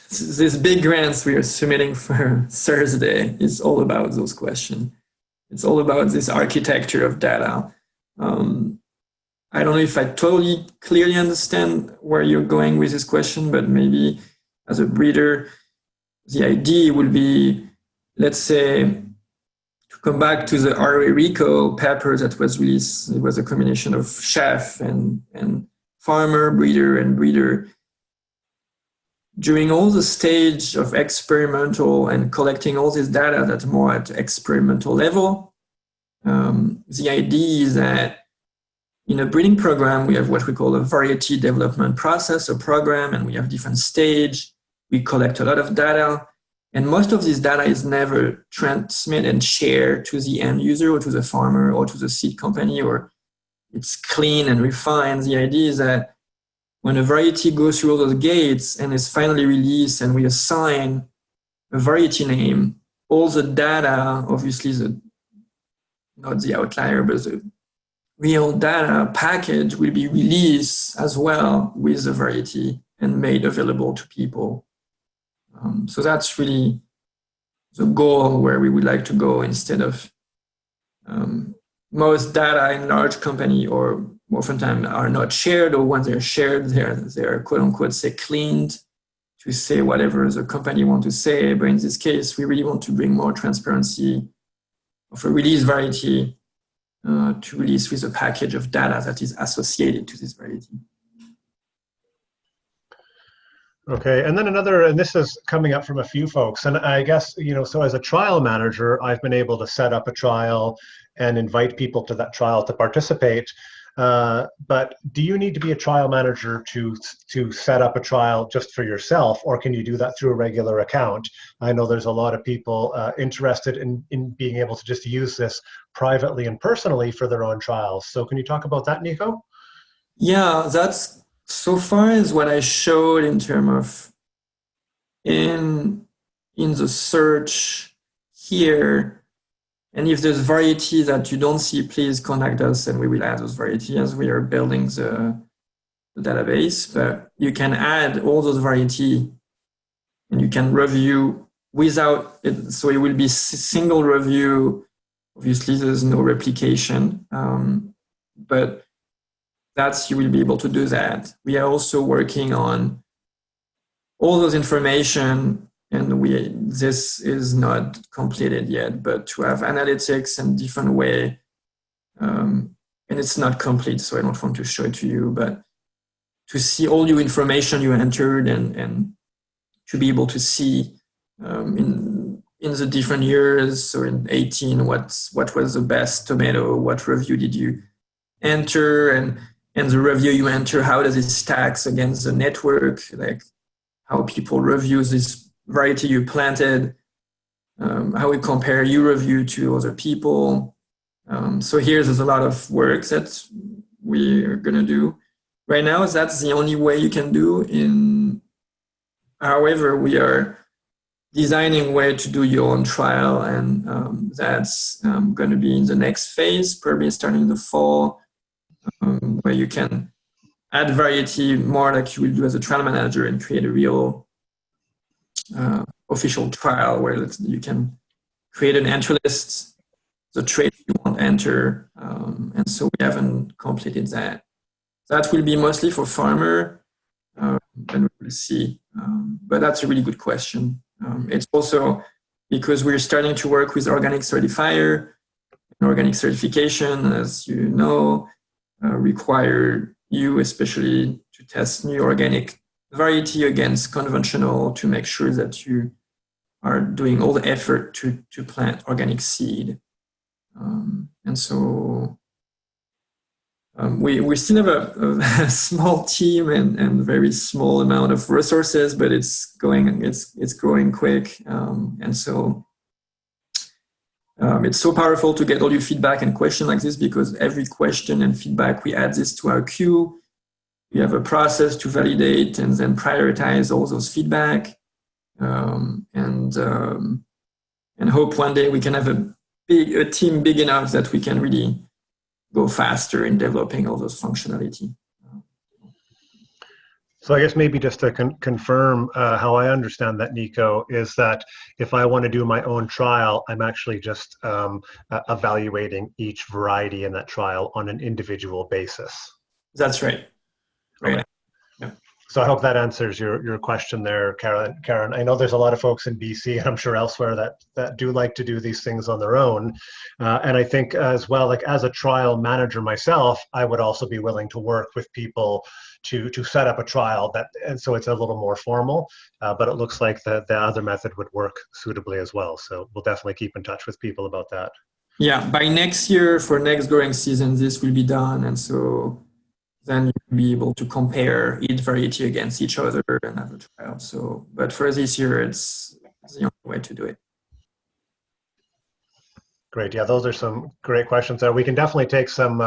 this big grants we are submitting for Thursday is all about those questions. It's all about this architecture of data. I don't know if I totally clearly understand where you're going with this question, but maybe as a breeder, the idea would be, let's say, to come back to the RA Rico paper that was released. It was a combination of chef and farmer, breeder, and breeder. During all the stage of experimental and collecting all this data that's more at experimental level, the idea is that in a breeding program, we have what we call a variety development process or program, and we have different stage. We collect a lot of data, and most of this data is never transmitted and shared to the end user or to the farmer or to the seed company, or it's clean and refined. The idea is that when a variety goes through all those gates and is finally released and we assign a variety name, all the data, obviously not the outlier, but the real data package will be released as well with the variety and made available to people. So that's really the goal where we would like to go, instead of most data in large company or oftentimes are not shared, or when they're shared, they're quote unquote say cleaned to say whatever the company want to say. But in this case, we really want to bring more transparency of a release variety to release with a package of data that is associated to this variety. Okay, and then and this is coming up from a few folks, and I guess, so as a trial manager, I've been able to set up a trial and invite people to that trial to participate. But do you need to be a trial manager to set up a trial just for yourself, or can you do that through a regular account? I know there's a lot of people interested in being able to just use this privately and personally for their own trials. So can you talk about that, Nico? Yeah, that's so far as what I showed in terms of in the search here. And if there's variety that you don't see, please contact us and we will add those variety as we are building the database. But you can add all those variety and you can review without it. So it will be single review. Obviously, there's no replication, but you will be able to do that. We are also working on all those information, and this is not completed yet, but to have analytics in different way, and it's not complete, so I don't want to show it to you, but to see all your information you entered and to be able to see in the different years, so in 18, what was the best tomato, what review did you enter, and the review you enter, how does it stack against the network, like how people review this variety you planted, how we compare your review to other people. So there's a lot of work that we're gonna do. Right now, that's the only way you can do. However, we are designing way to do your own trial, and that's going to be in the next phase, probably starting in the fall, where you can add variety more like you will do as a trial manager and create a real official trial where you can create an entry list, the traits you want to enter, and so we haven't completed that. That will be mostly for farmer, and we will see. But that's a really good question. It's also because we're starting to work with organic certifier. Organic certification, as you know, require you especially to test new organic variety against conventional to make sure that you are doing all the effort to plant organic seed. And so we still have a small team and very small amount of resources, but it's growing quick. And so it's so powerful to get all your feedback and question like this, because every question and feedback, we add this to our queue. We have a process to validate and then prioritize all those feedback, and hope one day we can have a team big enough that we can really go faster in developing all those functionality. So I guess maybe just to confirm how I understand that, Nico, is that if I want to do my own trial, I'm actually just evaluating each variety in that trial on an individual basis. That's right. Okay. Yeah. So I hope that answers your question there, Karen. I know there's a lot of folks in BC, and I'm sure elsewhere, that do like to do these things on their own. And I think as well, like as a trial manager myself, I would also be willing to work with people to set up a trial and so it's a little more formal, but it looks like the other method would work suitably as well. So we'll definitely keep in touch with people about that. Yeah, by next year, for next growing season, this will be done. And so then you'll be able to compare each variety against each other and have a trial. So, but for this year, it's the only way to do it. Great. Yeah, those are some great questions there. We can definitely take some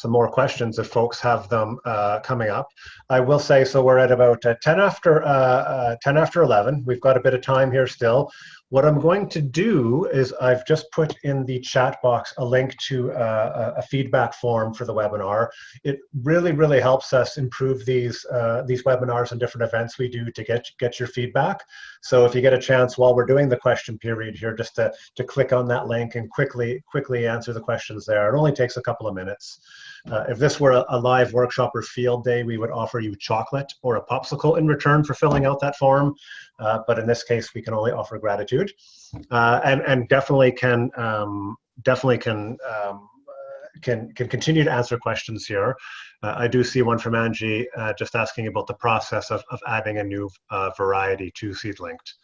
more questions if folks have them coming up. I will say, so we're at about 10 after 11. We've got a bit of time here still. What I'm going to do is I've just put in the chat box a link to a feedback form for the webinar. It really, really helps us improve these webinars and different events we do to get your feedback. So if you get a chance while we're doing the question period here, just to click on that link and quickly answer the questions there. It only takes a couple of minutes. If this were a live workshop or field day, we would offer you chocolate or a popsicle in return for filling out that form. But in this case, we can only offer gratitude, and definitely can continue to answer questions here. I do see one from Angie just asking about the process of adding a new variety to SEEDLINKed.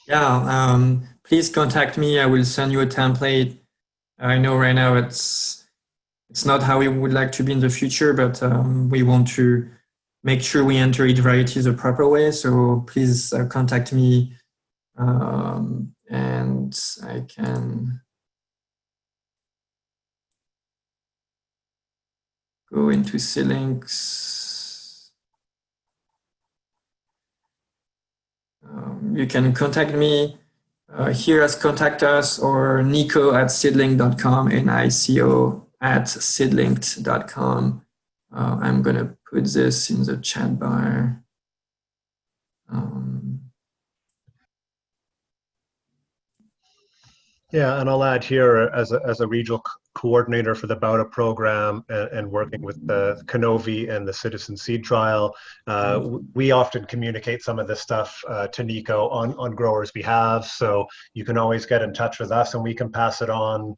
Yeah, please contact me. I will send you a template. I know right now it's not how we would like to be in the future, but we want to make sure we enter each variety the proper way. So please contact me, and I can go into SEEDLINKs. You can contact me here as contact us, or nico@seedlinked.com, nico@seedlinked.com. I'm going to put this in the chat bar. Yeah, and I'll add here as a regional coordinator for the BAUTA program and working with the Canovi and the Citizen Seed Trial, we often communicate some of this stuff to Nico on growers' behalf. So you can always get in touch with us and we can pass it on.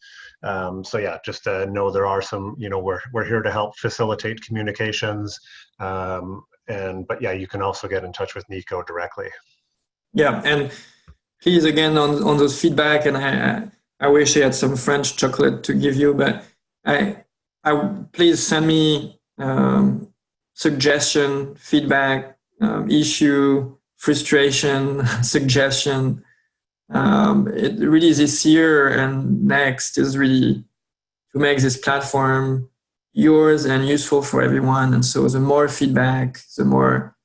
So yeah, just know there are some, we're here to help facilitate communications. But yeah, you can also get in touch with Nico directly. Yeah, and please, again, on those feedback, and I wish I had some French chocolate to give you, but I please send me suggestion, feedback, issue, frustration, suggestion. It really this year and next is really to make this platform yours and useful for everyone. And so the more feedback, the more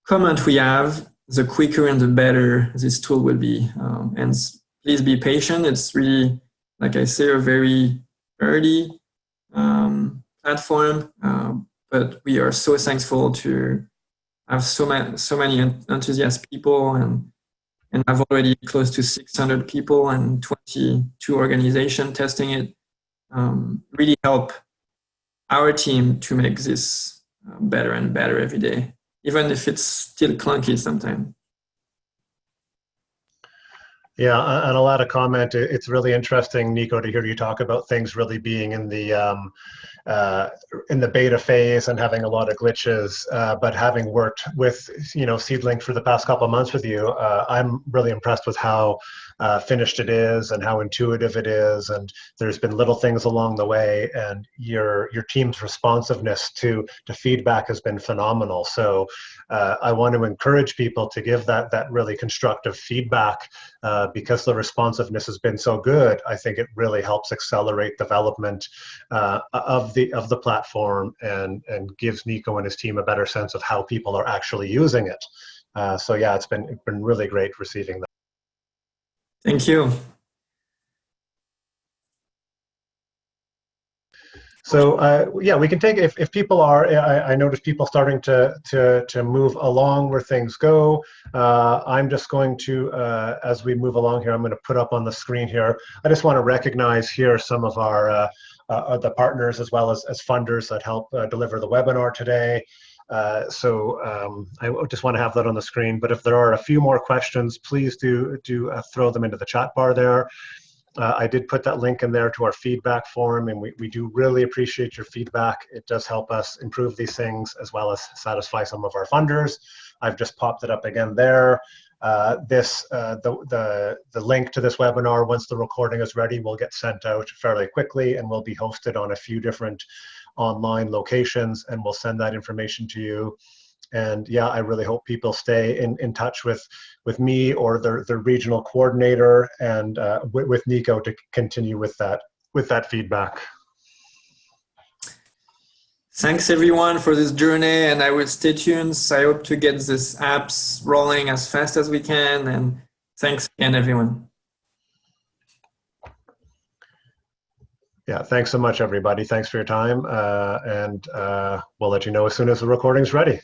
comment we have, the quicker and the better this tool will be. And please be patient. It's really, like I say, a very early platform, but we are so thankful to have so many enthusiastic people, and I've already close to 600 people and 22 organizations testing it. Really help our team to make this better and better every day, even if it's still clunky sometimes. Yeah, and I'll add a comment. It's really interesting, Nico, to hear you talk about things really being in the beta phase and having a lot of glitches. But having worked with SeedLink for the past couple of months with you, I'm really impressed with how finished it is and how intuitive it is. And there's been little things along the way, and your team's responsiveness to feedback has been phenomenal. So I want to encourage people to give that really constructive feedback. Because the responsiveness has been so good, I think it really helps accelerate development of the platform and gives Nico and his team a better sense of how people are actually using it. So yeah, it's been really great receiving that. Thank you. So yeah, we can take it if people are. I noticed people starting to move along where things go. I'm just going to, as we move along here, I'm going to put up on the screen here. I just want to recognize here some of our the partners as well as funders that help deliver the webinar today. I just want to have that on the screen. But if there are a few more questions, please do throw them into the chat bar there. I did put that link in there to our feedback form, and we do really appreciate your feedback. It does help us improve these things as well as satisfy some of our funders. I've just popped it up again there. The link to this webinar, once the recording is ready, will get sent out fairly quickly and will be hosted on a few different online locations, and we'll send that information to you. And yeah, I really hope people stay in touch with me or their regional coordinator and with Nico to continue with that feedback. Thanks everyone for this journey, and I will stay tuned. I hope to get these apps rolling as fast as we can, and thanks again everyone. Yeah, thanks so much everybody. Thanks for your time, and we'll let you know as soon as the recording's ready.